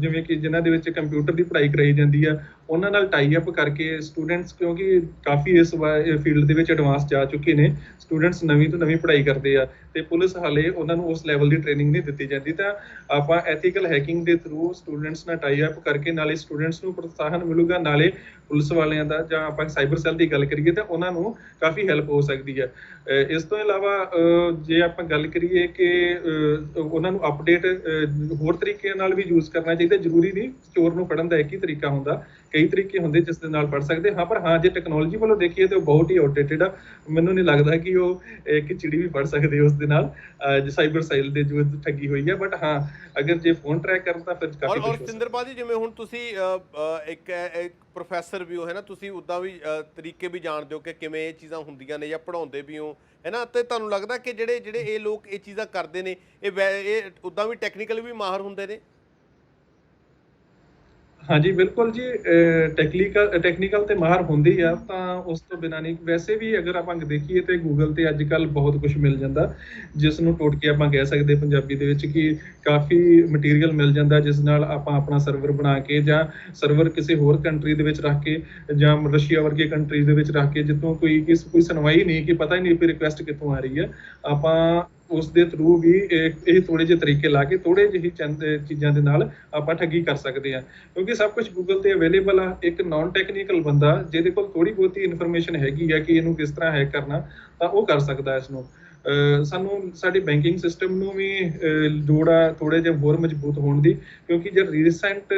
ਜਿਵੇਂ ਕਿ ਜਿਨ੍ਹਾਂ ਦੇ ਵਿੱਚ ਕੰਪਿਊਟਰ ਦੀ ਪੜ੍ਹਾਈ ਕਰਾਈ ਜਾਂਦੀ ਆ, ਉਹਨਾਂ ਨਾਲ ਟਾਈ ਅਪ ਕਰਕੇ ਸਟੂਡੈਂਟਸ, ਕਿਉਂਕਿ ਕਾਫੀ ਇਸ ਫੀਲਡ ਦੇ ਵਿੱਚ ਐਡਵਾਂਸ ਜਾ ਚੁੱਕੇ ਨੇ, ਸਟੂਡੈਂਟਸ ਨਵੀਂ ਤੋਂ ਨਵੀਂ ਪੜ੍ਹਾਈ ਕਰਦੇ ਆ ਤੇ ਪੁਲਿਸ ਹਾਲੇ ਉਹਨਾਂ ਨੂੰ ਉਸ ਲੈਵਲ ਦੀ ਟ੍ਰੇਨਿੰਗ ਨਹੀਂ ਦਿੱਤੀ ਜਾਂਦੀ। ਤਾਂ ਆਪਾਂ ਐਥੀਕਲ ਹੈਕਿੰਗ ਦੇ ਥਰੂ ਸਟੂਡੈਂਟਸ ਨਾਲ ਟਾਈ ਅਪ ਕਰਕੇ, ਨਾਲੇ ਸਟੂਡੈਂਟਸ ਨੂੰ ਪ੍ਰੋਤਸਾਹਨ ਮਿਲੂਗਾ, ਨਾਲੇ ਪੁਲਿਸ ਵਾਲਿਆਂ ਦਾ, ਜਾਂ ਆਪਾਂ ਸਾਈਬਰ ਸੈੱਲ ਦੀ ਗੱਲ ਕਰੀਏ ਤਾਂ ਉਹਨਾਂ ਨੂੰ ਕਾਫੀ ਹੈਲਪ ਹੋ ਸਕਦੀ ਹੈ। ਇਸ ਤੋਂ ਇਲਾਵਾ ਜੇ ਆਪਾਂ ਗੱਲ ਕਰੀਏ ਕਿ ਉਹਨਾਂ ਨੂੰ ਅਪਡੇਟ ਹੋਰ ਤਰੀਕੇ ਨਾਲ ਵੀ ਯੂਜ਼ ਕਰਨਾ ਚਾਹੀਦਾ। ਜ਼ਰੂਰੀ ਨਹੀਂ ਚੋਰ ਨੂੰ ਫੜਨ ਦਾ ਇੱਕ ਹੀ ਤਰੀਕਾ ਹੁੰਦਾ, ਕਈ ਤਰੀਕੇ ਹੁੰਦੇ ਜਿਸ ਦੇ ਨਾਲ ਫੜ ਸਕਦੇ ਹਾਂ। ਪਰ ਹਾਂ, ਜੇ ਟੈਕਨੋਲੋਜੀ ਵੱਲੋਂ ਦੇਖੀਏ ਤਾਂ ਉਹ ਬਹੁਤ ਹੀ ਆਊਟਡੇਟਡ ਆ। ਮੈਨੂੰ ਨਹੀਂ ਲੱਗਦਾ ਕਿ ਉਹ ਇੱਕ ਚਿੜੀ ਵੀ ਫੜ ਸਕਦੇ ਉਸ ਦੇ ਨਾਲ, ਸਾਈਬਰ ਸੈੱਲ ਦੇ ਜੋ ਠੱਗੀ ਹੋਈ ਹੈ। ਬਟ ਹਾਂ, ਅਗਰ ਜੇ ਫੋਨ ਟਰੈਕ ਕਰਨ ਤਾਂ ਫਿਰ ਕਾਫੀ ਕੁਝ। ਔਰ ਸਿੰਦਰਪਾਲ ਜੀ, ਜਿਵੇਂ ਹੁਣ ਤੁਸੀਂ ਇੱਕ ਪ੍ਰੋਫੈਸਰ ਵੀ ਹੋ, ਹੈ ਨਾ, ਤੁਸੀਂ ਉੱਦਾਂ ਵੀ ਤਰੀਕੇ ਵੀ ਜਾਣਦੇ ਹੋ ਕਿ ਕਿਵੇਂ ਇਹ ਚੀਜ਼ਾਂ ਹੁੰਦੀਆਂ ਨੇ, ਜਾਂ ਪੜ੍ਹਾਉਂਦੇ ਵੀ ਹੋ, ਹੈ ਨਾ, ਤੇ ਤੁਹਾਨੂੰ ਲੱਗਦਾ ਕਿ ਜਿਹੜੇ ਇਹ ਲੋਕ ਇਹ ਚੀਜ਼ਾਂ ਕਰਦੇ ਨੇ, ਇਹ ਉੱਦਾਂ ਵੀ ਟੈਕਨੀਕਲ ਵੀ ਮਾਹਰ ਹੁੰਦੇ ਨੇ? ਹਾਂਜੀ ਬਿਲਕੁਲ ਜੀ, ਟੈਕਨੀਕਲ ਤੇ ਮਾਹਰ ਹੁੰਦੀ ਆ, ਤਾਂ ਉਸ ਤੋਂ ਬਿਨਾਂ ਨਹੀਂ। ਵੈਸੇ ਵੀ ਅਗਰ ਆਪਾਂ ਦੇਖੀਏ ਤੇ ਗੂਗਲ ਤੇ ਅੱਜ ਕੱਲ੍ਹ ਬਹੁਤ ਕੁਝ ਮਿਲ ਜਾਂਦਾ, ਜਿਸ ਨੂੰ ਟੋਟ ਕੇ ਆਪਾਂ ਕਹਿ ਸਕਦੇ ਪੰਜਾਬੀ ਦੇ ਵਿੱਚ ਕਿ ਕਾਫੀ ਮਟੀਰੀਅਲ ਮਿਲ ਜਾਂਦਾ, ਜਿਸ ਨਾਲ ਆਪਾਂ ਆਪਣਾ ਸਰਵਰ ਬਣਾ ਕੇ, ਜਾਂ ਸਰਵਰ ਕਿਸੇ ਹੋਰ ਕੰਟਰੀ ਦੇ ਵਿੱਚ ਰੱਖ ਕੇ, ਜਾਂ ਰਸ਼ੀਆ ਵਰਗੇ ਕੰਟਰੀ ਦੇ ਵਿੱਚ ਰੱਖ ਕੇ, ਜਿੱਥੋਂ ਕੋਈ ਸੁਣਵਾਈ ਨਹੀਂ, ਕਿ ਪਤਾ ਹੀ ਨਹੀਂ ਵੀ ਰਿਕੁਐਸਟ ਕਿੱਥੋਂ ਆ ਰਹੀ ਹੈ, ਆਪਾਂ ਉਸ ਦੇ ਥਰੂ ਵੀ ਇਹ ਥੋੜੇ ਜਿਹੇ ਤਰੀਕੇ ਲਾ ਕੇ, ਥੋੜੇ ਜਿਹੀ ਚੰਦ ਚੀਜ਼ਾਂ ਦੇ ਨਾਲ ਆਪਾਂ ਠੱਗੀ ਕਰ ਸਕਦੇ ਹਾਂ। ਕਿਉਂਕਿ ਸਭ ਕੁਝ ਗੂਗਲ ਤੇ ਅਵੇਲੇਬਲ ਆ। ਇੱਕ ਨਾਨ ਟੈਕਨੀਕਲ ਬੰਦਾ ਜਿਹਦੇ ਕੋਲ ਥੋੜੀ ਬਹੁਤੀ ਇਨਫੋਰਮੇਸ਼ਨ ਹੈਗੀ ਆ ਕਿ ਇਹਨੂੰ ਕਿਸ ਤਰ੍ਹਾਂ ਹੈਕ ਕਰਨਾ, ਤਾਂ ਉਹ ਕਰ ਸਕਦਾ ਇਸ ਨੂੰ। ਸਾਨੂੰ ਸਾਡੇ ਬੈਂਕਿੰਗ ਸਿਸਟਮ ਨੂੰ ਵੀ ਲੋੜ ਆ ਥੋੜੇ ਜਿਹੇ ਹੋਰ ਮਜ਼ਬੂਤ ਹੋਣ ਦੀ, ਕਿਉਂਕਿ ਜੇ ਰੀਸੈਂਟ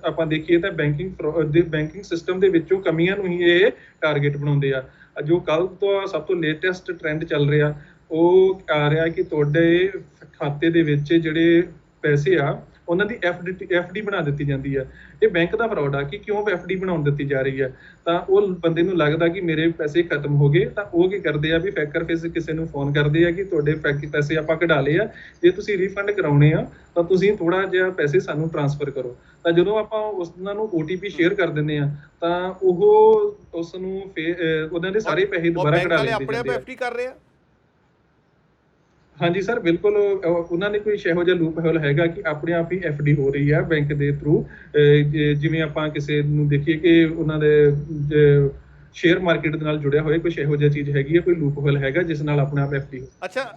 ਆਪਾਂ ਦੇਖੀਏ ਤਾਂ ਬੈਂਕਿੰਗ ਸਿਸਟਮ ਦੇ ਵਿੱਚੋਂ ਕਮੀਆਂ ਨੂੰ ਹੀ ਇਹ ਟਾਰਗੇਟ ਬਣਾਉਂਦੇ ਆ। ਜੋ ਕੱਲ੍ਹ ਤੋਂ ਸਭ ਤੋਂ ਲੇਟੈਸਟ ਟ੍ਰੈਂਡ ਚੱਲ ਰਿਹਾ, ਉਹ ਆ ਰਿਹਾ ਕਿ ਤੁਹਾਡੇ ਖਾਤੇ ਦੇ ਵਿੱਚ ਜਿਹੜੇ ਪੈਸੇ ਆ ਉਹਨਾਂ ਦੀ ਐਫਡੀ ਬਣਾ ਦਿੱਤੀ ਜਾਂਦੀ ਆ। ਇਹ ਬੈਂਕ ਦਾ ਫਰਾਡ ਆ ਕਿ ਕਿਉਂ ਐਫਡੀ ਬਣਾਉਣ ਦਿੱਤੀ ਜਾ ਰਹੀ ਹੈ। ਤਾਂ ਉਹ ਬੰਦੇ ਨੂੰ ਲੱਗਦਾ ਕਿ ਮੇਰੇ ਪੈਸੇ ਖਤਮ ਹੋ ਗਏ, ਤਾਂ ਉਹ ਕੀ ਕਰਦੇ ਆ ਵੀ ਫੈਕਰ ਕਿਸੇ ਨੂੰ ਫੋਨ ਕਰਦੇ ਆ ਕਿ ਤੁਹਾਡੇ ਪੈਸੇ ਆਪਾਂ ਕਢਾ ਲਏ ਆ, ਜੇ ਤੁਸੀਂ ਰੀਫੰਡ ਕਰਾਉਣੇ ਆ ਤਾਂ ਤੁਸੀਂ ਥੋੜਾ ਜਿਹਾ ਪੈਸੇ ਸਾਨੂੰ ਟ੍ਰਾਂਸਫਰ ਕਰੋ। ਤਾਂ ਜਦੋਂ ਆਪਾਂ ਉਹਨਾਂ ਨੂੰ OTP ਸ਼ੇਅਰ ਕਰ ਦਿੰਦੇ ਆ, ਤਾਂ ਉਹ ਉਸ ਨੂੰ ਉਹਨਾਂ ਦੇ ਸਾਰੇ ਪੈਸੇ ਦੁਬਾਰਾ ਕਢਾ ਲੈਂਦੇ ਆਪਣੇ ਐਫਡੀ ਕਰ ਰਹੇ ਆ। ਹਾਂਜੀ ਸਰ, ਬਿਲਕੁਲ। ਉਹਨਾਂ ਨੇ ਕੋਈ ਇਹੋ ਜਿਹਾ ਲੂਪ ਹੋਲ ਹੈਗਾ ਕਿ ਆਪਣੇ ਆਪ ਹੀ ਐਫਡੀ ਹੋ ਰਹੀ ਹੈ ਬੈਂਕ ਦੇ ਥਰੂ। ਜਿਵੇਂ ਆਪਾਂ ਕਿਸੇ ਨੂੰ ਦੇਖੀਏ ਕਿ ਉਹਨਾਂ ਦੇ ਸ਼ੇਅਰ ਮਾਰਕੀਟ ਦੇ ਨਾਲ ਜੁੜਿਆ ਹੋਇਆ ਕੁਝ ਇਹੋ ਜਿਹਾ ਚੀਜ਼ ਹੈਗੀ ਹੈ, ਕੋਈ ਲੂਪ ਹੋਲ ਹੈਗਾ ਜਿਸ ਨਾਲ ਆਪਣੇ ਆਪ ਐਫਡੀ ਹੋ। ਅੱਛਾ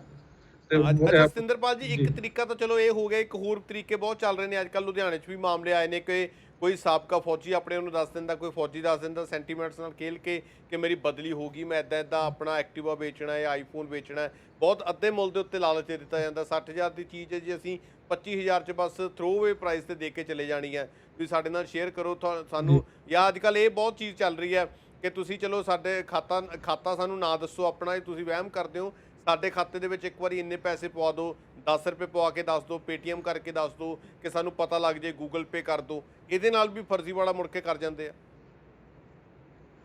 ਸਿੰਦਰਪਾਲ ਜੀ, ਇੱਕ ਤਰੀਕਾ ਤਾਂ ਚਲੋ ਇਹ ਹੋ ਗਿਆ, ਇੱਕ ਹੋਰ ਤਰੀਕੇ ਬਹੁਤ ਚੱਲ ਰਹੇ ਨੇ ਅੱਜ ਕੱਲ੍ਹ। ਲੁਧਿਆਣੇ 'ਚ ਵੀ ਮਾਮਲੇ ਆਏ ਨੇ ਕਿ ਕੋਈ ਸਾਬਕਾ ਫੌਜੀ ਆਪਣੇ ਉਹਨੂੰ ਦੱਸ ਦਿੰਦਾ, ਕੋਈ ਫੌਜੀ ਦੱਸ ਦਿੰਦਾ ਸੈਂਟੀਮੈਂਟਸ ਨਾਲ ਖੇਲ ਕੇ ਕਿ ਮੇਰੀ ਬਦਲੀ ਹੋ ਗਈ, ਮੈਂ ਇੱਦਾਂ ਆਪਣਾ ਐਕਟਿਵਾ ਵੇਚਣਾ ਹੈ, ਆਈਫੋਨ ਵੇਚਣਾ ਹੈ। ਬਹੁਤ ਅੱਧੇ ਮੁੱਲ ਦੇ ਉੱਤੇ ਲਾਲਚ ਦੇ ਦਿੱਤਾ ਜਾਂਦਾ। 60,000 ਦੀ ਚੀਜ਼ ਹੈ ਜੀ, ਅਸੀਂ 25,000 'ਚ ਬਸ ਥਰੋਅਵੇ ਪ੍ਰਾਈਸ 'ਤੇ ਦੇ ਕੇ ਚਲੇ ਜਾਣੀ ਹੈ, ਤੁਸੀਂ ਸਾਡੇ ਨਾਲ ਸ਼ੇਅਰ ਕਰੋ ਸਾਨੂੰ। ਜਾਂ ਅੱਜ ਕੱਲ੍ਹ ਇਹ ਬਹੁਤ ਚੀਜ਼ ਚੱਲ ਰਹੀ ਹੈ ਕਿ ਤੁਸੀਂ ਚਲੋ ਸਾਡੇ ਖਾਤਾ ਸਾਨੂੰ ਨਾ ਦੱਸੋ ਆਪਣਾ, ਤੁਸੀਂ ਵਹਿਮ ਕਰਦੇ ਹੋ, ਸਾਡੇ ਖਾਤੇ ਦੇ ਵਿੱਚ ਇੱਕ ਵਾਰੀ ਇੰਨੇ ਪੈਸੇ ਪਵਾ ਦਿਓ, 10 ਰੁਪਏ ਪਵਾ ਕੇ ਦੱਸ ਦਿਓ, ਪੇਟੀਐਮ ਕਰਕੇ ਦੱਸ ਦਿਓ ਕਿ ਸਾਨੂੰ ਪਤਾ ਲੱਗ ਜੇ, ਗੂਗਲ ਪੇ ਕਰ ਦਿਓ। ਇਹਦੇ ਨਾਲ ਵੀ ਫਰਜ਼ੀਵਾੜਾ ਮੁੜ ਕੇ ਕਰ ਜਾਂਦੇ ਆ।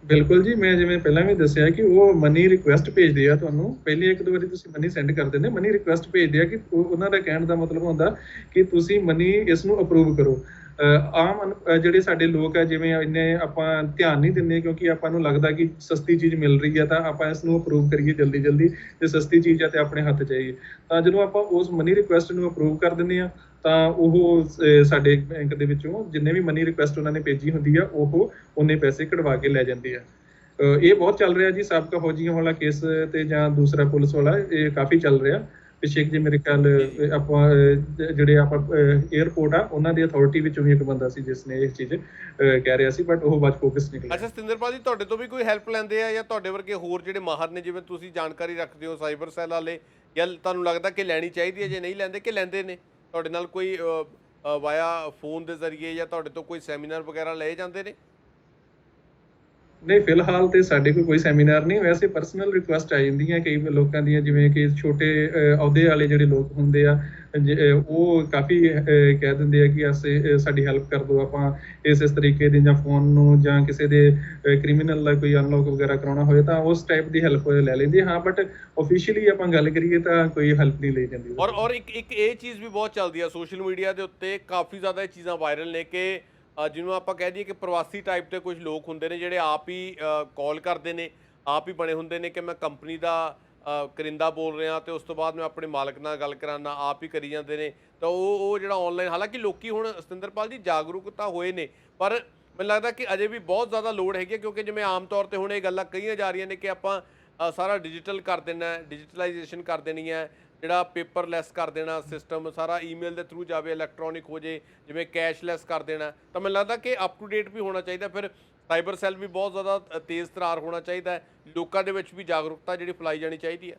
ਬਿਲਕੁਲ ਜੀ, ਮੈਂ ਜਿਵੇਂ ਪਹਿਲਾਂ ਵੀ ਦੱਸਿਆ ਕਿ ਉਹ ਮਨੀ ਰਿਕੁਐਸਟ ਭੇਜਦੇ ਆ ਤੁਹਾਨੂੰ। ਪਹਿਲੇ 1-2 ਵਾਰੀ ਤੁਸੀਂ ਮਨੀ ਸੈਂਡ ਕਰ ਦਿੰਦੇ, ਮਨੀ ਰਿਕੁਐਸਟ ਭੇਜਦੇ ਆ ਕਿ ਉਹਨਾਂ ਦਾ ਕਹਿਣ ਦਾ ਮਤਲਬ ਹੁੰਦਾ ਕਿ ਤੁਸੀਂ ਮਨੀ ਇਸ ਨੂੰ ਅਪਰੂਵ ਕਰੋ। ਜਿਹੜੇ ਸਾਡੇ ਲੋਕ ਆ, ਜਿਵੇਂ ਇੰਨੇ ਆਪਾਂ ਧਿਆਨ ਨਹੀਂ ਦਿੰਦੇ, ਕਿਉਂਕਿ ਆਪਾਂ ਨੂੰ ਲੱਗਦਾ ਕਿ ਸਸਤੀ ਚੀਜ਼ ਮਿਲ ਰਹੀ ਹੈ ਤਾਂ ਆਪਾਂ ਇਸ ਨੂੰ ਅਪਰੂਵ ਕਰੀਏ ਜਲਦੀ ਜਲਦੀ, ਤੇ ਸਸਤੀ ਚੀਜ਼ ਆ ਤੇ ਆਪਣੇ ਹੱਥ 'ਚ ਆਈਏ। ਤਾਂ ਜਦੋਂ ਆਪਾਂ ਉਸ ਮਨੀ ਰਿਕੁਐਸਟ ਨੂੰ ਅਪਰੂਵ ਕਰ ਦਿੰਦੇ ਆ, ਤਾਂ ਉਹ ਸਾਡੇ ਬੈਂਕ ਦੇ ਵਿੱਚੋਂ ਜਿੰਨੇ ਵੀ ਮਨੀ ਰਿਕੁਐਸਟ ਉਹਨਾਂ ਨੇ ਭੇਜੀ ਹੁੰਦੀ ਆ, ਉਹ ਉਹਨੇ ਪੈਸੇ ਕਢਵਾ ਕੇ ਲੈ ਜਾਂਦੇ ਆ। ਇਹ ਬਹੁਤ ਚੱਲ ਰਿਹਾ ਜੀ, ਸਾਬਕਾ ਫੌਜੀਆਂ ਵਾਲਾ ਕੇਸ ਤੇ ਜਾਂ ਦੂਸਰਾ ਪੁਲਿਸ ਵਾਲਾ, ਇਹ ਕਾਫੀ ਚੱਲ ਰਿਹਾ। ਪਿੱਛੇ ਜੇ ਮੇਰੇ ਖਿਆਲ ਜੀ ਜੀ ਆਪਾਂ ਜਿਹੜੇ ਆਪਾਂ 에ਅਰਪੋਰਟ ਆ, ਉਹਨਾਂ ਦੀ ਅਥਾਰਟੀ ਵਿੱਚੋਂ ਵੀ ਇੱਕ ਬੰਦਾ ਸੀ ਜਿਸ ਨੇ ਇਹ ਚੀਜ਼ ਕਹਿ ਰਿਹਾ ਸੀ, ਬਟ ਉਹ ਬਾਅਦ ਫੋਕਸ ਨਿਕਲਿਆ। ਅੱਛਾ ਸਤਿੰਦਰਪਾਲ ਜੀ, ਤੁਹਾਡੇ ਤੋਂ ਵੀ ਕੋਈ ਹੈਲਪ ਲੈਂਦੇ ਆ ਜਾਂ ਤੁਹਾਡੇ ਵਰਗੇ ਹੋਰ ਜਿਹੜੇ ਮਾਹਰ ਨੇ, ਜਿਵੇਂ ਤੁਸੀਂ ਜਾਣਕਾਰੀ ਰੱਖਦੇ ਹੋ ਸਾਈਬਰ ਸੈੱਲ ਵਾਲੇ, ਜਾਂ ਤੁਹਾਨੂੰ ਲੱਗਦਾ ਕਿ ਲੈਣੀ ਚਾਹੀਦੀ ਹੈ, ਜੇ ਨਹੀਂ ਲੈਂਦੇ ਕਿ ਲੈਂਦੇ ਨੇ? ਤੁਹਾਡੇ ਨਾਲ ਕੋਈ ਵਾਇਆ ਫੋਨ ਦੇ ਜ਼ਰੀਏ ਜਾਂ ਤੁਹਾਡੇ ਤੋਂ ਕੋਈ ਸੈਮੀਨਾਰ ਵਗੈਰਾ ਲਏ ਜਾਂਦੇ ਨੇ? ਨਹੀਂ, ਫਿਲਹਾਲ ਤੇ ਸਾਡੇ ਕੋਲ ਕੋਈ ਸੈਮੀਨਾਰ ਨਹੀਂ। ਵੈਸੇ ਪਰਸਨਲ ਰਿਕੁਐਸਟ ਆ ਜਾਂਦੀਆਂ ਕਈ ਲੋਕਾਂ ਦੀਆਂ, ਜਿਵੇਂ ਕਿ ਛੋਟੇ ਅਹੁਦੇ ਵਾਲੇ ਜਿਹੜੇ ਲੋਕ ਹੁੰਦੇ ਆ, ਉਹ ਕਾਫੀ ਕਹਿ ਦਿੰਦੇ ਆ ਕਿ ਅਸੀਂ ਸਾਡੀ ਹੈਲਪ ਕਰ ਦਿਓ, ਆਪਾਂ ਇਸ ਤਰੀਕੇ ਦੀ, ਜਾਂ ਫੋਨ ਨੂੰ ਜਾਂ ਕਿਸੇ ਦੇ ਕ੍ਰਿਮੀਨਲ ਦਾ ਕੋਈ ਅਨਲੌਕ ਵਗੈਰਾ ਕਰਾਉਣਾ ਹੋਏ ਤਾਂ ਉਸ ਟਾਈਪ ਦੀ ਹੈਲਪ ਲੈ ਲੈਂਦੇ ਹਾਂ। ਬਟ ਆਫੀਸ਼ੀਅਲੀ ਆਪਾਂ ਗੱਲ ਕਰੀਏ ਤਾਂ ਕੋਈ ਹੈਲਪ ਨਹੀਂ ਲਈ ਜਾਂਦੀ। ਔਰ ਇੱਕ ਇਹ ਚੀਜ਼ ਵੀ ਬਹੁਤ ਚੱਲਦੀ ਆ ਸੋਸ਼ਲ ਮੀਡੀਆ ਦੇ ਉੱਤੇ, ਕਾਫੀ ਜ਼ਿਆਦਾ ਇਹ ਚੀਜ਼ਾਂ ਵਾਇਰਲ ਨੇ ਕਿ ਜਿਹਨੂੰ ਆਪਾਂ ਕਹਿ ਦਈਏ ਕਿ ਪ੍ਰਵਾਸੀ ਟਾਈਪ ਦੇ ਕੁਝ ਲੋਕ ਹੁੰਦੇ ਨੇ ਜਿਹੜੇ ਆਪ ਹੀ ਕਾਲ ਕਰਦੇ ਨੇ, ਆਪ ਹੀ ਬਣੇ ਹੁੰਦੇ ਨੇ ਕਿ ਮੈਂ ਕੰਪਨੀ ਦਾ ਕਰਿੰਦਾ ਬੋਲ ਰਿਹਾ ਤੇ ਉਸ ਤੋਂ ਬਾਅਦ ਮੈਂ ਆਪਣੇ ਮਾਲਕ ਨਾਲ ਗੱਲ ਕਰਾਉਣਾ, ਆਪ ਹੀ ਕਰੀ ਜਾਂਦੇ ਨੇ। ਤਾਂ ਉਹ ਜਿਹੜਾ ਆਨਲਾਈਨ, ਹਾਲਾਂਕਿ ਲੋਕੀ ਹੁਣ ਸਤਿੰਦਰਪਾਲ ਜੀ ਜਾਗਰੂਕਤਾ ਹੋਏ ਨੇ, ਪਰ ਮੈਨੂੰ ਲੱਗਦਾ ਕਿ ਅਜੇ ਵੀ ਬਹੁਤ ਜ਼ਿਆਦਾ ਲੋੜ ਹੈਗੀ, ਕਿਉਂਕਿ ਜਿਵੇਂ ਆਮ ਤੌਰ 'ਤੇ ਹੁਣ ਇਹ ਗੱਲਾਂ ਕਹੀਆਂ ਜਾ ਰਹੀਆਂ ਨੇ ਕਿ ਆਪਾਂ ਸਾਰਾ ਡਿਜੀਟਲ ਕਰ ਦੇਣਾ, ਡਿਜੀਟਲਾਈਜੇਸ਼ਨ ਕਰ ਦੇਣੀ ਹੈ, ਜਿਹੜਾ ਪੇਪਰਲੈਸ ਕਰ ਦੇਣਾ ਸਿਸਟਮ, ਸਾਰਾ ਈਮੇਲ ਦੇ ਥਰੂ ਜਾਵੇ, ਇਲੈਕਟ੍ਰੋਨਿਕ ਹੋ ਜੇ, ਜਿਵੇਂ ਕੈਸ਼ਲੈਸ ਕਰ ਦੇਣਾ। ਤਾਂ ਮੈਨੂੰ ਲੱਗਦਾ ਕਿ ਅਪ ਟੂ ਡੇਟ ਵੀ ਹੋਣਾ ਚਾਹੀਦਾ, ਫਿਰ ਸਾਈਬਰ ਸੈੱਲ ਵੀ ਬਹੁਤ ਜ਼ਿਆਦਾ ਤੇਜ਼ ਤਰਾਰ ਹੋਣਾ ਚਾਹੀਦਾ ਹੈ, ਲੋਕਾਂ ਦੇ ਵਿੱਚ ਵੀ ਜਾਗਰੂਕਤਾ ਜਿਹੜੀ ਫੈਲਾਈ ਜਾਣੀ ਚਾਹੀਦੀ ਹੈ।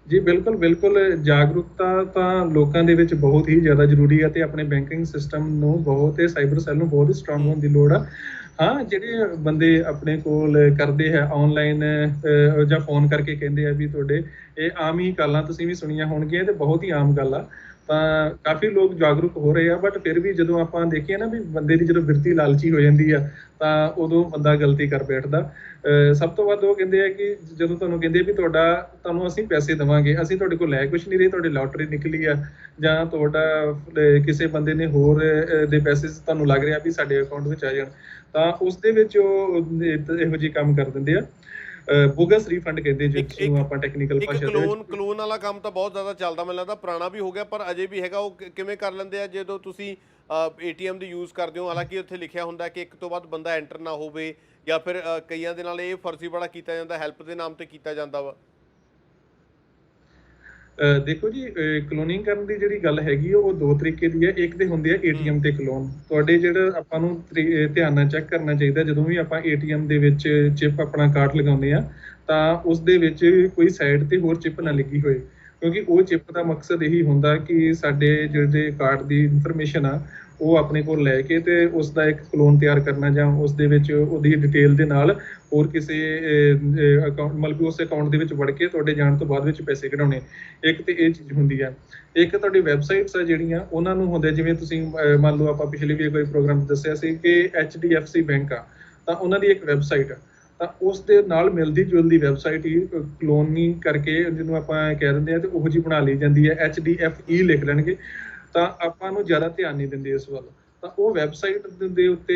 ਜੀ ਬਿਲਕੁਲ ਬਿਲਕੁਲ, ਜਾਗਰੂਕਤਾ ਤਾਂ ਲੋਕਾਂ ਦੇ ਵਿੱਚ ਬਹੁਤ ਹੀ ਜ਼ਿਆਦਾ ਜ਼ਰੂਰੀ ਹੈ, ਤੇ ਆਪਣੇ ਬੈਂਕਿੰਗ ਸਿਸਟਮ ਨੂੰ ਬਹੁਤ, ਤੇ ਸਾਈਬਰ ਸੈੱਲ ਨੂੰ ਬਹੁਤ ਹੀ ਸਟਰੋਂਗ ਹੋਣ ਦੀ ਲੋੜ ਆ। ਹਾਂ, ਜਿਹੜੇ ਬੰਦੇ ਆਪਣੇ ਕੋਲ ਕਰਦੇ ਹੈ ਆਨਲਾਈਨ ਜਾਂ ਫੋਨ ਕਰਕੇ ਕਹਿੰਦੇ ਆ ਵੀ ਤੁਹਾਡੇ, ਇਹ ਆਮ ਹੀ ਗੱਲਾਂ ਤੁਸੀਂ ਵੀ ਸੁਣੀਆਂ ਹੋਣਗੀਆਂ, ਤੇ ਬਹੁਤ ਹੀ ਆਮ ਗੱਲ ਆ। ਤਾਂ ਕਾਫੀ ਲੋਕ ਜਾਗਰੂਕ ਹੋ ਰਹੇ ਆ, ਬਟ ਫਿਰ ਵੀ ਜਦੋਂ ਆਪਾਂ ਦੇਖੀਏ ਨਾ ਵੀ ਬੰਦੇ ਦੀ ਜਦੋਂ ਬਿਰਤੀ ਲਾਲਚੀ ਹੋ ਜਾਂਦੀ ਆ, ਤਾਂ ਉਦੋਂ ਬੰਦਾ ਗਲਤੀ ਕਰ ਬੈਠਦਾ। ਸਭ ਤੋਂ ਵੱਧ ਉਹ ਕਹਿੰਦੇ ਆ ਕਿ ਜਦੋਂ ਤੁਹਾਨੂੰ ਕਹਿੰਦੇ ਵੀ ਤੁਹਾਨੂੰ ਅਸੀਂ ਪੈਸੇ ਦੇਵਾਂਗੇ, ਅਸੀਂ ਤੁਹਾਡੇ ਕੋਲ ਲੈ ਕੁਛ ਨਹੀਂ ਰਹੇ, ਤੁਹਾਡੀ ਲੋਟਰੀ ਨਿਕਲੀ ਆ, ਜਾਂ ਤੁਹਾਡਾ ਕਿਸੇ ਬੰਦੇ ਨੇ ਹੋਰ ਦੇ ਪੈਸੇ ਤੁਹਾਨੂੰ ਲੱਗ ਰਿਹਾ ਵੀ ਸਾਡੇ ਅਕਾਊਂਟ ਵਿੱਚ ਆ ਜਾਣ, ਤਾਂ ਉਸ ਦੇ ਵਿੱਚ ਉਹ ਇਹੋ ਜਿਹੇ ਕੰਮ ਕਰ ਦਿੰਦੇ ਆ। ਬੋਗਸ ਰੀਫੰਡ ਕਹਿੰਦੇ ਜਿਹਨੂੰ ਆਪਾਂ ਟੈਕਨੀਕਲ ਇੱਕ ਭਾਸ਼ਾ ਦੇ ਵਿੱਚ। ਕਲੋਨ ਵਾਲਾ ਕੰਮ ਤਾਂ ਬਹੁਤ ਜ਼ਿਆਦਾ ਚੱਲਦਾ, ਮੈਨੂੰ ਲੱਗਦਾ ਪੁਰਾਣਾ ਵੀ ਹੋ ਗਿਆ ਪਰ ਅਜੇ ਵੀ ਹੈਗਾ। ਉਹ ਕਿਵੇਂ ਕਰ ਲੈਂਦੇ ਆ, ਜਦੋਂ ਤੁਸੀਂ ATM ਦੀ ਯੂਜ਼ ਕਰਦੇ ਹੋ, ਹਾਲਾਂਕਿ ਉੱਥੇ ਲਿਖਿਆ ਹੁੰਦਾ ਕਿ ਇੱਕ ਤੋਂ ਵੱਧ ਬੰਦਾ ਐਂਟਰ ਨਾ ਹੋਵੇ, ਜਾਂ ਫਿਰ ਕਈਆਂ ਦੇ ਨਾਲ ਇਹ ਫਰਜ਼ੀਵਾੜਾ ਕੀਤਾ ਜਾਂਦਾ, ਹੈਲਪ ਦੇ ਨਾਮ ਤੇ ਕੀਤਾ ਜਾਂਦਾ ਵਾ। ਦੇਖੋ ਜੀ, ਕਲੋਨਿੰਗ ਕਰਨ ਦੀ ਜਿਹੜੀ ਗੱਲ ਹੈਗੀ ਉਹ ਦੋ ਤਰੀਕੇ ਦੀ ਹੈ। ਇੱਕ ਤੇ ਹੁੰਦੀ ਹੈ ATM ਤੇ ਕਲੋਨ। ਤੁਹਾਡੇ ਜਿਹੜਾ ਆਪਾਂ ਨੂੰ ਧਿਆਨ ਨਾਲ ਚੈੱਕ ਕਰਨਾ ਚਾਹੀਦਾ, ਜਦੋਂ ਵੀ ਆਪਾਂ ATM ਦੇ ਵਿੱਚ ਚਿਪ ਆਪਣਾ ਕਾਰਡ ਲਗਾਉਂਦੇ ਆ, ਤਾਂ ਉਸ ਦੇ ਵਿੱਚ ਕੋਈ ਸਾਈਡ ਤੇ ਹੋਰ ਚਿਪ ਨਾ ਲੱਗੀ ਹੋਏ, ਕਿਉਂਕਿ ਉਹ ਚਿਪ ਦਾ ਮਕਸਦ ਇਹੀ ਹੁੰਦਾ ਕਿ ਸਾਡੇ ਜਿਹੜੇ ਕਾਰਡ ਦੀ ਇਨਫੋਰਮੇਸ਼ਨ ਆ ਉਹ ਆਪਣੇ ਕੋਲ ਲੈ ਕੇ ਤੇ ਉਸ ਦਾ ਇੱਕ ਕਲੋਨ ਤਿਆਰ ਕਰਨਾ, ਜਾਂ ਉਸ ਦੇ ਵਿੱਚ ਉਹਦੀ ਡਿਟੇਲ ਦੇ ਨਾਲ ਹੋਰ ਕਿਸੇ ਅਕਾਊਂਟ, ਮਤਲਬ ਕਿ ਉਸ ਅਕਾਊਂਟ ਦੇ ਵਿੱਚ ਵੜ ਕੇ ਤੁਹਾਡੇ ਜਾਣ ਤੋਂ ਬਾਅਦ ਵਿੱਚ ਪੈਸੇ ਕਢਾਉਣੇ। ਇੱਕ ਤੇ ਇਹ ਚੀਜ਼ ਹੁੰਦੀ ਆ। ਇੱਕ ਤੁਹਾਡੀ ਵੈਬਸਾਈਟਸ ਆ ਜਿਹੜੀਆਂ, ਉਹਨਾਂ ਨੂੰ ਹੁੰਦੇ, ਜਿਵੇਂ ਤੁਸੀਂ ਮੰਨ ਲਓ ਆਪਾਂ ਪਿਛਲੀ ਵੀ ਕੋਈ ਪ੍ਰੋਗਰਾਮ ਦੱਸਿਆ ਸੀ ਕਿ HDFC ਬੈਂਕ ਆ, ਤਾਂ ਉਹਨਾਂ ਦੀ ਇੱਕ ਵੈਬਸਾਈਟ ਆ, ਤਾਂ ਉਸ ਦੇ ਨਾਲ ਮਿਲਦੀ ਜੁਲਦੀ ਵੈਬਸਾਈਟ ਹੀ ਕਲੋਨਿੰਗ ਕਰਕੇ, ਜਿਹਨੂੰ ਆਪਾਂ ਕਹਿ ਦਿੰਦੇ ਆ, ਤੇ ਉਹੋ ਜਿਹੀ ਬਣਾ ਲਈ ਜਾਂਦੀ ਹੈ। HDFE ਲਿਖ ਲੈਣਗੇ, ਤਾਂ ਆਪਾਂ ਨੂੰ ਜ਼ਿਆਦਾ ਧਿਆਨ ਨਹੀਂ ਦਿੰਦੇ ਇਸ ਵੱਲ। ਤਾਂ ਉਹ ਵੈਬਸਾਈਟ ਦੇ ਉੱਤੇ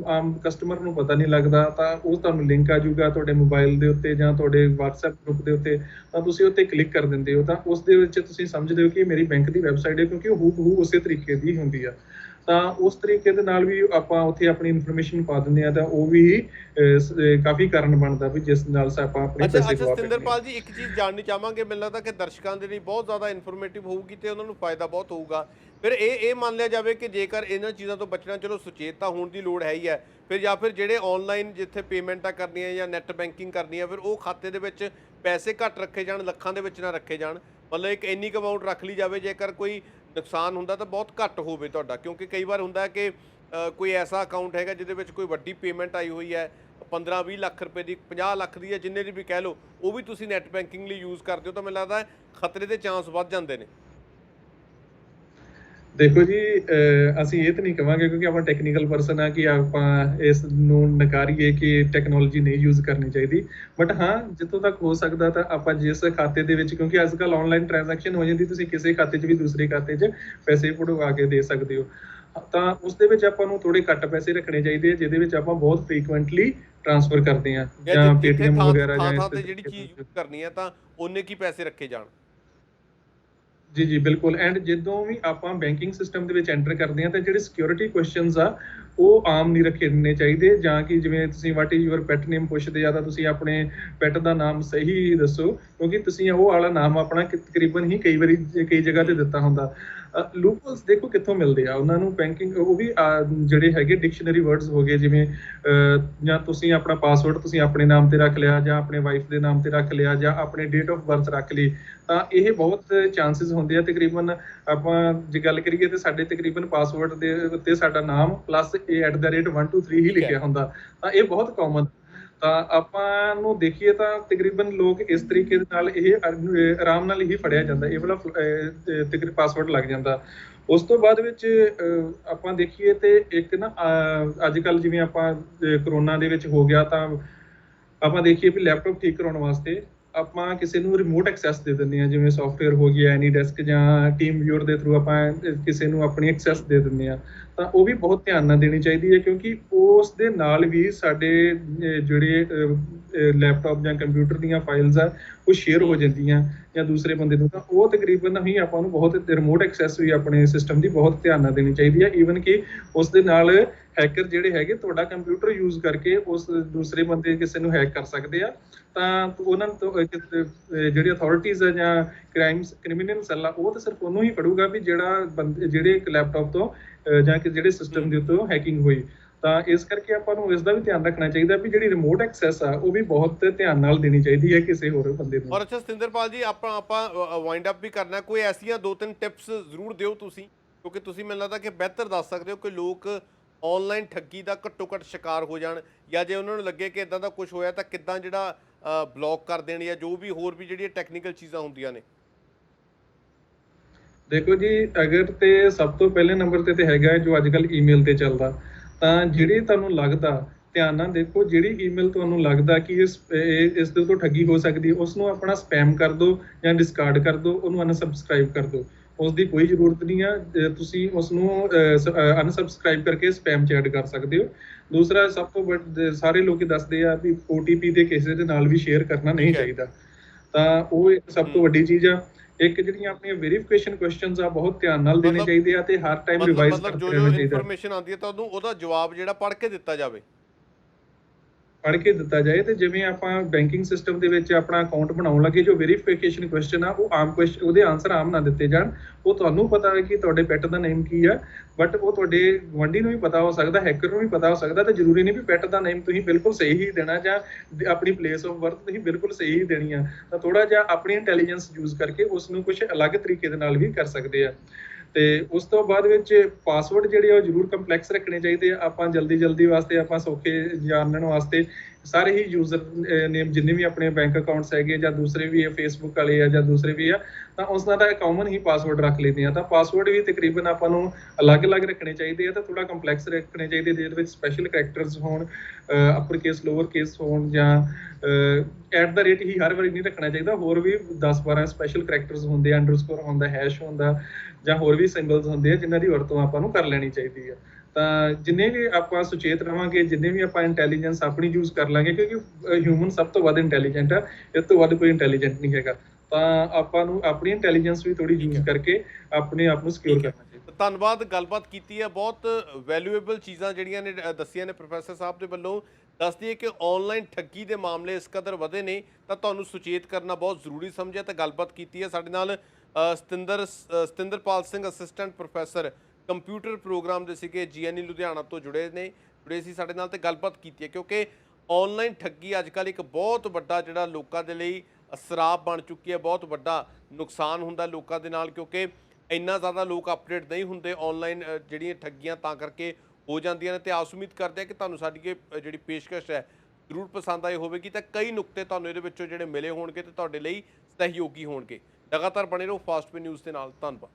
ਆਮ ਕਸਟਮਰ ਨੂੰ ਪਤਾ ਨਹੀਂ ਲੱਗਦਾ, ਤਾਂ ਉਹ ਤੁਹਾਨੂੰ ਲਿੰਕ ਆ ਜਾਊਗਾ ਤੁਹਾਡੇ ਮੋਬਾਈਲ ਦੇ ਉੱਤੇ ਜਾਂ ਤੁਹਾਡੇ WhatsApp ਗਰੁੱਪ ਦੇ ਉੱਤੇ, ਤਾਂ ਤੁਸੀਂ ਉੱਤੇ ਕਲਿੱਕ ਕਰ ਦਿੰਦੇ ਹੋ, ਤਾਂ ਉਸ ਦੇ ਵਿੱਚ ਤੁਸੀਂ ਸਮਝਦੇ ਹੋ ਕਿ ਮੇਰੀ ਬੈਂਕ ਦੀ ਵੈਬਸਾਈਟ ਹੈ, ਕਿਉਂਕਿ ਉਹ ਹੂਬਹੂ ਉਸੇ ਤਰੀਕੇ ਦੀ ਹੁੰਦੀ ਆ। ਤਾਂ ਉਸ ਤਰੀਕੇ ਦੇ ਨਾਲ ਵੀ ਆਪਾਂ ਉੱਥੇ ਆਪਣੀ ਇਨਫੋਰਮੇਸ਼ਨ ਪਾ ਦਿੰਦੇ ਆ, ਤਾਂ ਉਹ ਵੀ ਕਾਫੀ ਕਾਰਨ ਬਣਦਾ ਵੀ ਜਿਸ ਨਾਲ ਆਪਾਂ ਆਪਣੇ ਪੈਸੇ ਗਵਾ ਬੈਠਦੇ। ਸਤਿੰਦਰਪਾਲ ਜੀ, ਇੱਕ ਚੀਜ਼ ਜਾਣਨੀ ਚਾਹਾਂਗੇ, ਮੈਨੂੰ ਲੱਗਦਾ ਕਿ ਦਰਸ਼ਕਾਂ ਦੇ ਲਈ ਬਹੁਤ ਜ਼ਿਆਦਾ ਇਨਫੋਰਮੇਟਿਵ ਹੋਊਗੀ ਤੇ ਉਹਨਾਂ ਨੂੰ ਫਾਇਦਾ ਬਹੁਤ ਹੋਊਗਾ। ਫਿਰ ਇਹ ਮੰਨ ਲਿਆ ਜਾਵੇ ਕਿ ਜੇਕਰ ਇਹਨਾਂ ਚੀਜ਼ਾਂ ਤੋਂ ਬਚਣਾ, ਚਲੋ ਸੁਚੇਤ ਤਾਂ ਹੋਣ ਦੀ ਲੋੜ ਹੈ ਹੀ ਹੈ, ਫਿਰ ਜਾਂ ਫਿਰ ਜਿਹੜੇ ਆਨਲਾਈਨ ਜਿੱਥੇ ਪੇਮੈਂਟਾਂ ਕਰਨੀਆਂ ਜਾਂ ਨੈੱਟ ਬੈਂਕਿੰਗ ਕਰਨੀ ਹੈ, ਫਿਰ ਉਹ ਖਾਤੇ ਦੇ ਵਿੱਚ ਪੈਸੇ ਘੱਟ ਰੱਖੇ ਜਾਣ, ਲੱਖਾਂ ਦੇ ਵਿੱਚ ਨਾ ਰੱਖੇ ਜਾਣ। ਮਤਲਬ ਇੱਕ ਇੰਨੀ ਕੁ ਅਮਾਊਂਟ ਰੱਖ ਲਈ ਜਾਵੇ, ਜੇਕਰ ਕੋਈ ਨੁਕਸਾਨ ਹੁੰਦਾ ਤਾਂ ਬਹੁਤ ਘੱਟ ਹੋਵੇ ਤੁਹਾਡਾ, ਕਿਉਂਕਿ ਕਈ ਵਾਰ ਹੁੰਦਾ ਕਿ ਕੋਈ ਐਸਾ ਅਕਾਊਂਟ ਹੈਗਾ ਜਿਹਦੇ ਵਿੱਚ ਕੋਈ ਵੱਡੀ ਪੇਮੈਂਟ ਆਈ ਹੋਈ ਹੈ, 15-20 ਲੱਖ ਰੁਪਏ ਦੀ, 50 ਲੱਖ ਦੀ ਹੈ, ਜਿੰਨੇ ਦੀ ਵੀ ਕਹਿ ਲਓ, ਉਹ ਵੀ ਤੁਸੀਂ ਨੈੱਟ ਬੈਂਕਿੰਗ ਲਈ ਯੂਜ਼ ਕਰਦੇ ਹੋ, ਤਾਂ ਮੈਨੂੰ ਲੱਗਦਾ ਖਤਰੇ ਦੇ ਚਾਂਸ ਵੱਧ ਜਾਂਦੇ ਨੇ। ਦੇਖੋ ਜੀ, ਅਸੀਂ ਇਹ ਤਾਂ ਨਹੀਂ ਕਵਾਂਗੇ ਕਿਉਂਕਿ ਆਪਾਂ ਟੈਕਨੀਕਲ ਪਰਸਨ ਆ ਕਿ ਆਪਾਂ ਇਸ ਨੂੰ ਨਕਾਰੀਏ ਕਿ ਟੈਕਨੋਲੋਜੀ ਨਹੀਂ ਯੂਜ਼ ਕਰਨੀ ਚਾਹੀਦੀ। ਬਟ ਹਾਂ, ਜਿੱਥੋਂ ਤੱਕ ਹੋ ਸਕਦਾ ਤਾਂ ਆਪਾਂ ਜਿਸ ਖਾਤੇ ਦੇ ਵਿੱਚ, ਕਿਉਂਕਿ ਅੱਜ ਕੱਲ੍ਹ ਆਨਲਾਈਨ ਟ੍ਰਾਂਜੈਕਸ਼ਨ ਹੋ ਜਾਂਦੀ, ਤੁਸੀਂ ਕਿਸੇ ਖਾਤੇ 'ਚ ਵੀ ਦੂਸਰੇ ਖਾਤੇ 'ਚ ਪੈਸੇ ਪੜਵਾ ਕੇ ਦੇ ਸਕਦੇ ਹੋ। ਤਾਂ ਉਸ ਦੇ ਵਿੱਚ ਆਪਾਂ ਨੂੰ ਥੋੜ੍ਹੇ ਘੱਟ ਪੈਸੇ ਰੱਖਣੇ ਚਾਹੀਦੇ ਆ, ਜਿਹਦੇ ਵਿੱਚ ਆਪਾਂ ਬਹੁਤ ਫ੍ਰੀਕੁਐਂਟਲੀ ਟ੍ਰਾਂਸਫਰ ਕਰਦੇ ਹਾਂ, ਜਾਂ ਜਾਂ ਜਿੱਥੇ ਪੇਟੀਐਮ ਥਾਂ ਵਗੈਰਾ ਥਾਂ ਜਾਂ ਇਸ ਥਾਂ ਤੇ ਜਿਹੜੀ ਤਰੀਕੇ ਚੀਜ਼ ਤੋਂ। ਯੂਜ਼ ਕਰਨੀ ਹੈ ਤਾਂ ਓਨੇ ਕੀ ਪੈਸੇ ਰੱਖੇ ਜਾਣ। ਜੀ, ਜੀ, ਬਿਲਕੁਲ। ਐਂਡ ਜਦੋਂ ਵੀ ਆਪਾਂ ਬੈਂਕਿੰਗ ਸਿਸਟਮ ਦੇ ਵਿੱਚ ਐਂਟਰ ਕਰਦੇ ਹਾਂ ਤਾਂ ਜਿਹੜੇ ਸਿਕਿਉਰਿਟੀ ਕੁਐਸਚਨਸ ਆ, ਉਹ ਆਮ ਨਹੀਂ ਰੱਖਣੇ ਚਾਹੀਦੇ, ਜਾਂ ਕਿ ਜਿਵੇਂ ਤੁਸੀਂ ਵਾਟ ਇਜ਼ ਯੂਅਰ ਪੈਟ ਨੇਮ ਪੁੱਛਦੇ ਆ ਤਾਂ ਤੁਸੀਂ ਆਪਣੇ ਪੈਟ ਦਾ ਨਾਮ ਸਹੀ ਦੱਸੋ, ਕਿਉਂਕਿ ਤੁਸੀਂ ਉਹ ਵਾਲਾ ਨਾਮ ਆਪਣਾ ਤਕਰੀਬਨ ਹੀ ਕਈ ਵਾਰੀ ਕਈ ਜਗ੍ਹਾ ਤੇ ਦਿੱਤਾ ਹੁੰਦਾ। ਲੂਪਹੋਲਸ ਦੇਖੋ ਕਿੱਥੋਂ ਮਿਲਦੇ ਆ ਉਹਨਾਂ ਨੂੰ, ਬੈਂਕਿੰਗ ਉਹ ਵੀ ਜਿਹੜੇ ਹੈਗੇ ਡਿਕਸ਼ਨਰੀ ਵਰਡਸ ਹੋ ਗਏ, ਜਿਵੇਂ ਜਾਂ ਤੁਸੀਂ ਆਪਣਾ ਪਾਸਵਰਡ ਤੁਸੀਂ ਆਪਣੇ ਨਾਮ ਤੇ ਰੱਖ ਲਿਆ, ਜਾਂ ਆਪਣੇ ਵਾਈਫ ਦੇ ਨਾਮ ਤੇ ਰੱਖ ਲਿਆ, ਜਾਂ ਆਪਣੇ ਡੇਟ ਆਫ ਬਰਥ ਰੱਖ ਲਈ, ਤਾਂ ਇਹ ਬਹੁਤ ਚਾਂਸਿਸ ਹੁੰਦੇ ਆ। ਤਕਰੀਬਨ ਆਪਾਂ ਜੇ ਗੱਲ ਕਰੀਏ ਤਾਂ ਸਾਡੇ ਤਕਰੀਬਨ ਪਾਸਵਰਡ ਦੇ ਉੱਤੇ ਸਾਡਾ ਨਾਮ ਪਲੱਸ @123 ਹੀ ਠੀਕ ਹੈ। ਲਿਖਿਆ ਹੁੰਦਾ, ਤਾਂ ਇਹ ਬਹੁਤ ਕਾਮਨ। ਤਾਂ ਆਪਾਂ ਨੂੰ ਦੇਖੀਏ ਤਾਂ ਤਕਰੀਬਨ ਲੋਕ ਇਸ ਤਰੀਕੇ ਦੇ ਨਾਲ ਇਹ ਆਰਾਮ ਨਾਲ ਹੀ ਫੜਿਆ ਜਾਂਦਾ, ਇਹ ਵਾਲਾ ਤਕਰੀਬਨ ਪਾਸਵਰਡ ਲੱਗ ਜਾਂਦਾ। ਉਸ ਤੋਂ ਬਾਅਦ ਵਿੱਚ ਆਪਾਂ ਦੇਖੀਏ ਤੇ ਇੱਕ ਨਾ ਅੱਜ ਕੱਲ੍ਹ ਜਿਵੇਂ ਆਪਾਂ ਕਰੋਨਾ ਦੇ ਵਿੱਚ ਹੋ ਗਿਆ, ਤਾਂ ਆਪਾਂ ਦੇਖੀਏ ਵੀ ਲੈਪਟਾਪ ਠੀਕ ਕਰਾਉਣ ਵਾਸਤੇ ਆਪਾਂ ਕਿਸੇ ਨੂੰ ਰਿਮੋਟ ਐਕਸੈਸ ਦੇ ਦਿੰਦੇ ਹਾਂ, ਜਿਵੇਂ ਸੌਫਟਵੇਅਰ ਹੋ ਗਿਆ ਐਨੀਡੈਸਕ ਜਾਂ ਟੀਮ ਵਿਊਅਰ ਦੇ ਥਰੂ ਆਪਾਂ ਕਿਸੇ ਨੂੰ ਆਪਣੀ ਐਕਸੈਸ ਦੇ ਦਿੰਦੇ ਹਾਂ। ਤਾਂ ਉਹ ਵੀ ਬਹੁਤ ਧਿਆਨ ਨਾਲ ਦੇਣੀ ਚਾਹੀਦੀ ਹੈ, ਕਿਉਂਕਿ ਉਸ ਦੇ ਨਾਲ ਵੀ ਸਾਡੇ ਜਿਹੜੇ ਲੈਪਟਾਪ ਜਾਂ ਕੰਪਿਊਟਰ ਦੀਆਂ ਫਾਈਲਸ ਆ, ਉਹ ਸ਼ੇਅਰ ਹੋ ਜਾਂਦੀਆਂ ਜਾਂ ਦੂਸਰੇ ਬੰਦੇ ਨੂੰ, ਤਾਂ ਉਹ ਤਕਰੀਬਨ ਹੀ ਆਪਾਂ ਨੂੰ ਬਹੁਤ ਰਿਮੋਟ ਐਕਸੈਸ ਵੀ ਆਪਣੇ ਸਿਸਟਮ ਦੀ ਬਹੁਤ ਧਿਆਨ ਨਾਲ ਦੇਣੀ ਚਾਹੀਦੀ ਹੈ। ਈਵਨ ਕਿ ਉਸ ਦੇ ਨਾਲ ਹੈਕਰ ਜਿਹੜੇ ਹੈਗੇ ਤੁਹਾਡਾ ਕੰਪਿਊਟਰ ਯੂਜ਼ ਕਰਕੇ ਉਸ ਦੂਸਰੇ ਬੰਦੇ ਕਿਸੇ ਨੂੰ ਹੈਕ ਕਰ ਸਕਦੇ ਆ, ਤਾਂ ਉਹਨਾਂ ਤੋਂ ਜਿਹੜੀ ਅਥਾਰਟੀਜ਼ ਆ ਜਾਂ ਕ੍ਰਿਮੀਨਲ ਸੈੱਲ ਆ, ਉਹ ਤਾਂ ਸਿਰਫ ਉਹਨੂੰ ਹੀ ਫੜੂਗਾ ਵੀ ਜਿਹੜਾ ਜਿਹੜੇ ਇੱਕ ਲੈਪਟਾਪ ਤੋਂ ਜਾਂ ਕਿ ਜਿਹੜੇ ਸਿਸਟਮ ਦੇ ਉੱਤੇ ਹੈਕਿੰਗ ਹੋਈ। ਤਾਂ ਇਸ ਕਰਕੇ ਆਪਾਂ ਨੂੰ ਇਸ ਦਾ ਵੀ ਧਿਆਨ ਰੱਖਣਾ ਚਾਹੀਦਾ ਵੀ ਜਿਹੜੀ ਰਿਮੋਟ ਐਕਸੈਸ ਆ ਉਹ ਵੀ ਬਹੁਤ ਧਿਆਨ ਨਾਲ ਦੇਣੀ ਚਾਹੀਦੀ ਹੈ ਕਿਸੇ ਹੋਰ ਬੰਦੇ ਨੂੰ। ਔਰ ਅੱਛਾ ਸਤਿੰਦਰਪਾਲ ਜੀ, ਆਪਾਂ ਵਾਈਂਡ ਅਪ ਵੀ ਕਰਨਾ, ਕੋਈ ਐਸੀਆਂ 2-3 ਟਿਪਸ ਜ਼ਰੂਰ ਦਿਓ ਤੁਸੀਂ, ਕਿਉਂਕਿ ਤੁਸੀਂ ਮੈਨੂੰ ਲੱਗਦਾ ਕਿ ਬਿਹਤਰ ਦੱਸ ਸਕਦੇ ਹੋ ਕਿ ਲੋਕ ਆਨਲਾਈਨ ਠੱਗੀ ਦਾ ਘੱਟੋ ਘੱਟ ਸ਼ਿਕਾਰ ਹੋ ਜਾਣ, ਜਾਂ ਜੇ ਉਹਨਾਂ ਨੂੰ ਲੱਗੇ ਕਿ ਇਦਾਂ ਦਾ ਕੁਝ ਹੋਇਆ ਤਾਂ ਕਿੱਦਾਂ ਜਿਹੜਾ ਬਲੌਕ ਕਰ ਦੇਣ, ਜਾਂ ਜੋ ਵੀ ਹੋਰ ਵੀ ਜਿਹੜੀਆਂ ਟੈਕਨੀਕਲ ਚੀਜ਼ਾਂ ਹੁੰਦੀਆਂ ਨੇ। ਦੇਖੋ ਜੀ, ਅਗਰ ਤੇ ਸਭ ਤੋਂ ਪਹਿਲੇ ਨੰਬਰ ਤੇ ਹੈਗਾ ਜੋ ਅੱਜ ਕੱਲ੍ਹ ਈਮੇਲ ਤੇ ਚੱਲਦਾ, ਤਾਂ ਜਿਹੜੀ ਤੁਹਾਨੂੰ ਲੱਗਦਾ, ਧਿਆਨ ਨਾਲ ਦੇਖੋ, ਜਿਹੜੀ ਈਮੇਲ ਤੁਹਾਨੂੰ ਲੱਗਦਾ ਕਿ ਇਸ ਦੇ ਤੋਂ ਠੱਗੀ ਹੋ ਸਕਦੀ, ਉਸ ਨੂੰ ਆਪਣਾ ਸਪੈਮ ਕਰ ਦਿਓ ਜਾਂ ਡਿਸਕਾਰਡ ਕਰ ਦਿਓ, ਉਹਨੂੰ ਅਨਸਬਸਕ੍ਰਾਈਬ ਕਰ ਦਿਓ। ਉਸ ਦੀ ਕੋਈ ਜ਼ਰੂਰਤ ਨਹੀਂ ਆ, ਤੁਸੀਂ ਉਸ ਨੂੰ ਅਨਸਬਸਕ੍ਰਾਈਬ ਕਰਕੇ ਸਪੈਮ 'ਚ ਐਡ ਕਰ ਸਕਦੇ ਹੋ। ਦੂਸਰਾ, ਸਭ ਤੋਂ ਸਾਰੇ ਲੋਕ ਦੱਸਦੇ ਆ ਵੀ OTP ਦੇ ਕਿਸੇ ਦੇ ਨਾਲ ਵੀ ਸ਼ੇਅਰ ਕਰਨਾ ਨਹੀਂ ਚਾਹੀਦਾ, ਤਾਂ ਉਹ ਇੱਕ ਸਭ ਤੋਂ ਵੱਡੀ ਚੀਜ਼ ਆ। ਇੱਕ ਜਿਹੜੀਆਂ ਆਪਣੀਆਂ ਵੈਰੀਫਿਕੇਸ਼ਨ ਕੁਐਸਚਨਸ ਆ, ਬਹੁਤ ਧਿਆਨ ਨਾਲ ਦੇਣੇ ਮਤਲਬ ਚਾਹੀਦੇ ਆ ਤੇ ਹਰ ਟਾਈਮ ਮਤਲਬ ਰਿਵਾਈਜ਼ ਮਤਲਬ ਕਰਦੇ ਜੋ ਰਹਿਣਾ ਚਾਹੀਦਾ। ਇਨਫੋਰਮੇਸ਼ਨ ਆਉਂਦੀ ਹੈ ਤਾਂ ਉਹਦਾ ਜਵਾਬ ਜਿਹੜਾ ਪੜ੍ਹ ਕੇ ਦਿੱਤਾ ਜਾਵੇ। ਪੜ੍ਹ ਕੇ ਦਿੱਤਾ ਜਾਏ, ਤੇ ਜਿਵੇਂ ਆਪਾਂ ਬੈਂਕਿੰਗ ਸਿਸਟਮ ਦੇ ਵਿੱਚ ਆਪਣਾ ਅਕਾਊਂਟ ਬਣਾਉਣ ਲੱਗੇ, ਜੋ ਵੈਰੀਫਿਕੇਸ਼ਨ ਕੁਐਸਚਨ ਆ ਉਹ ਆਮ ਕੁਐਸਚਨ, ਉਹਦੇ ਆਨਸਰ ਆਮ ਨਾ ਦਿੱਤੇ ਜਾਣ। ਉਹ ਤੁਹਾਨੂੰ ਪਤਾ ਹੈ ਕਿ ਤੁਹਾਡੇ ਪੈਟ ਦਾ ਨੇਮ ਕੀ ਆ, ਬਟ ਉਹ ਤੁਹਾਡੇ ਗੁਆਂਢੀ ਨੂੰ ਵੀ ਪਤਾ ਹੋ ਸਕਦਾ, ਹੈਕਰ ਨੂੰ ਵੀ ਪਤਾ ਹੋ ਸਕਦਾ, ਤੇ ਜ਼ਰੂਰੀ ਨਹੀਂ ਵੀ ਪੈਟ ਦਾ ਨੇਮ ਤੁਸੀਂ ਬਿਲਕੁਲ ਸਹੀ ਹੀ ਦੇਣਾ, ਜਾਂ ਆਪਣੀ ਪਲੇਸ ਆਫ ਬਰਥ ਤੁਸੀਂ ਬਿਲਕੁਲ ਸਹੀ ਹੀ ਦੇਣੀ ਆ। ਤਾਂ ਥੋੜਾ ਜਿਹਾ ਆਪਣੀ ਇੰਟੈਲੀਜੈਂਸ ਯੂਜ਼ ਕਰਕੇ ਉਸ ਨੂੰ ਕੁਝ ਅਲੱਗ ਤਰੀਕੇ ਦੇ ਨਾਲ ਵੀ ਕਰ ਸਕਦੇ ਆ। ਤੇ ਉਸ ਤੋਂ ਬਾਅਦ ਵਿੱਚ ਪਾਸਵਰਡ ਜਿਹੜੇ ਆ ਉਹ ਜ਼ਰੂਰ ਕੰਪਲੈਕਸ ਰੱਖਣੇ ਚਾਹੀਦੇ ਆ। ਆਪਾਂ ਜਲਦੀ ਵਾਸਤੇ, ਆਪਾਂ ਸੌਖੇ ਜਾਣਨ ਵਾਸਤੇ ਸਾਰੇ ਹੀ ਯੂਜ਼ਰ ਨੇਮ ਜਿੰਨੇ ਵੀ ਆਪਣੇ ਬੈਂਕ ਅਕਾਊਂਟਸ ਹੈਗੇ ਜਾਂ ਦੂਸਰੇ ਵੀ ਫੇਸਬੁੱਕ ਵਾਲੇ ਆ ਜਾਂ ਦੂਸਰੇ ਵੀ ਆ, ਤਾਂ ਉਸ ਦਾ ਕਾਮਨ ਹੀ ਪਾਸਵਰਡ ਰੱਖ ਲੈਂਦੇ ਆ। ਤਾਂ ਪਾਸਵਰਡ ਵੀ ਤਕਰੀਬਨ ਆਪਾਂ ਨੂੰ ਅਲੱਗ-ਅਲੱਗ ਰੱਖਣੇ ਚਾਹੀਦੇ ਆ, ਤਾਂ ਥੋੜਾ ਕੰਪਲੈਕਸ ਰੱਖਣੇ ਚਾਹੀਦੇ, ਜਿਹਦੇ ਵਿੱਚ ਸਪੈਸ਼ਲ ਕਰੈਕਟਰਸ ਹੋਣ, ਅਪਰ ਕੇਸ ਲੋਅਰ ਕੇਸ ਹੋਣ, ਜਾਂ @ ਹੀ ਹਰ ਵਾਰੀ ਨਹੀਂ ਰੱਖਣਾ ਚਾਹੀਦਾ। ਹੋਰ ਵੀ 10-12 ਸਪੈਸ਼ਲ ਕਰੈਕਟਰਸ ਹੁੰਦੇ ਆ, ਅੰਡਰਸਕੋਰ ਹੁੰਦਾ, ਹੈਸ਼ ਹੁੰਦਾ, ਜਾਂ ਹੋਰ ਵੀ ਸਿੰਬਲਸ ਹੁੰਦੇ ਆ ਜਿਨ੍ਹਾਂ ਦੀ ਵਰਤੋਂ ਆਪਾਂ ਨੂੰ ਕਰ ਲੈਣੀ ਚਾਹੀਦੀ ਆ। ਤਾਂ ਜਿੰਨੇ ਵੀ ਆਪਾਂ ਸੁਚੇਤ ਰਵਾਂਗੇ, ਜਿੰਨੇ ਵੀ ਆਪਾਂ ਇੰਟੈਲੀਜੈਂਸ ਆਪਣੀ ਯੂਜ਼ ਕਰ ਲਾਂਗੇ, ਕਿਉਂਕਿ ਹਿਊਮਨ ਸਭ ਤੋਂ ਵੱਧ ਇੰਟੈਲੀਜੈਂਟ ਆ, ਇਸ ਤੋਂ ਵੱਧ ਕੋਈ ਇੰਟੈਲੀਜੈਂਟ ਨਹੀਂ ਹੈਗਾ। ਤਾਂ ਆਪਾਂ ਨੂੰ ਆਪਣੀ ਇੰਟੈਲੀਜੈਂਸ ਵੀ ਥੋੜੀ ਠੀਕ ਯੂਜ਼ ਹੈ, ਕਰਕੇ ਆਪਣੇ ਆਪ ਨੂੰ ਸਿਕਿਉਰ ਠੀਕ ਹੈ। ਕਰਨਾ ਚਾਹੀਦਾ। ਧੰਨਵਾਦ, ਗੱਲਬਾਤ ਕੀਤੀ ਹੈ। ਬਹੁਤ ਵੈਲਿਊਏਬਲ ਚੀਜ਼ਾਂ ਜਿਹੜੀਆਂ ਨੇ ਦੱਸੀਆਂ ਨੇ ਪ੍ਰੋਫੈਸਰ ਸਾਹਿਬ ਦੇ ਵੱਲੋਂ। ਦੱਸਦੀ ਹੈ ਕਿ ਆਨਲਾਈਨ ਠੱਗੀ ਦੇ ਮਾਮਲੇ ਇਸ ਕਦਰ ਵਧੇ ਨੇ ਤਾਂ ਤੁਹਾਨੂੰ ਸੁਚੇਤ ਕਰਨਾ ਬਹੁਤ ਜ਼ਰੂਰੀ ਸਮਝਿਆ। ਤਾਂ ਗੱਲਬਾਤ ਕੀਤੀ ਹੈ ਸਾਡੇ ਨਾਲ Satinderpal Singh, assistant professor computer program ਦੇ ਸੀਗੇ, GNE ਲੁਧਿਆਣਾ ਤੋਂ ਜੁੜੇ ਸੀ ਸਾਡੇ ਨਾਲ, ਤੇ ਗੱਲਬਾਤ ਕੀਤੀ ਹੈ। ਕਿਉਂਕਿ ਆਨਲਾਈਨ ਠੱਗੀ ਅੱਜ ਕੱਲ੍ਹ ਇੱਕ ਬਹੁਤ ਵੱਡਾ ਜਿਹੜਾ ਲੋਕਾਂ ਦੇ ਲਈ ਸਰਾਪ ਬਣ ਚੁੱਕੀ ਹੈ, ਬਹੁਤ ਵੱਡਾ ਨੁਕਸਾਨ ਹੁੰਦਾ ਲੋਕਾਂ ਦੇ ਨਾਲ, ਕਿਉਂਕਿ ਇੰਨਾ ਜ਼ਿਆਦਾ ਲੋਕ ਅਪਡੇਟ ਨਹੀਂ ਹੁੰਦੇ ਆਨਲਾਈਨ ਜਿਹੜੀਆਂ ਠੱਗੀਆਂ ਤਾਂ ਕਰਕੇ ਹੋ ਜਾਂਦੀਆਂ ਨੇ। ਤੇ ਆਸ ਉਮੀਦ ਕਰਦੇ ਹਾਂ ਕਿ ਤੁਹਾਨੂੰ ਸਾਡੀ ਇਹ ਜਿਹੜੀ ਪੇਸ਼ਕਸ਼ ਹੈ ਜ਼ਰੂਰ ਪਸੰਦ ਆਈ ਹੋਵੇਗੀ, ਤਾਂ ਕਈ ਨੁਕਤੇ ਤੁਹਾਨੂੰ ਇਹਦੇ ਵਿੱਚੋਂ ਜਿਹੜੇ ਮਿਲੇ ਹੋਣਗੇ ਤੇ ਤੁਹਾਡੇ ਲਈ ਸਹਿਯੋਗੀ ਹੋਣਗੇ। ਲਗਾਤਾਰ ਬਣੇ ਰਹੋ ਫਾਸਟ ਪੇ ਨਿਊਜ਼ ਦੇ ਨਾਲ। ਧੰਨਵਾਦ।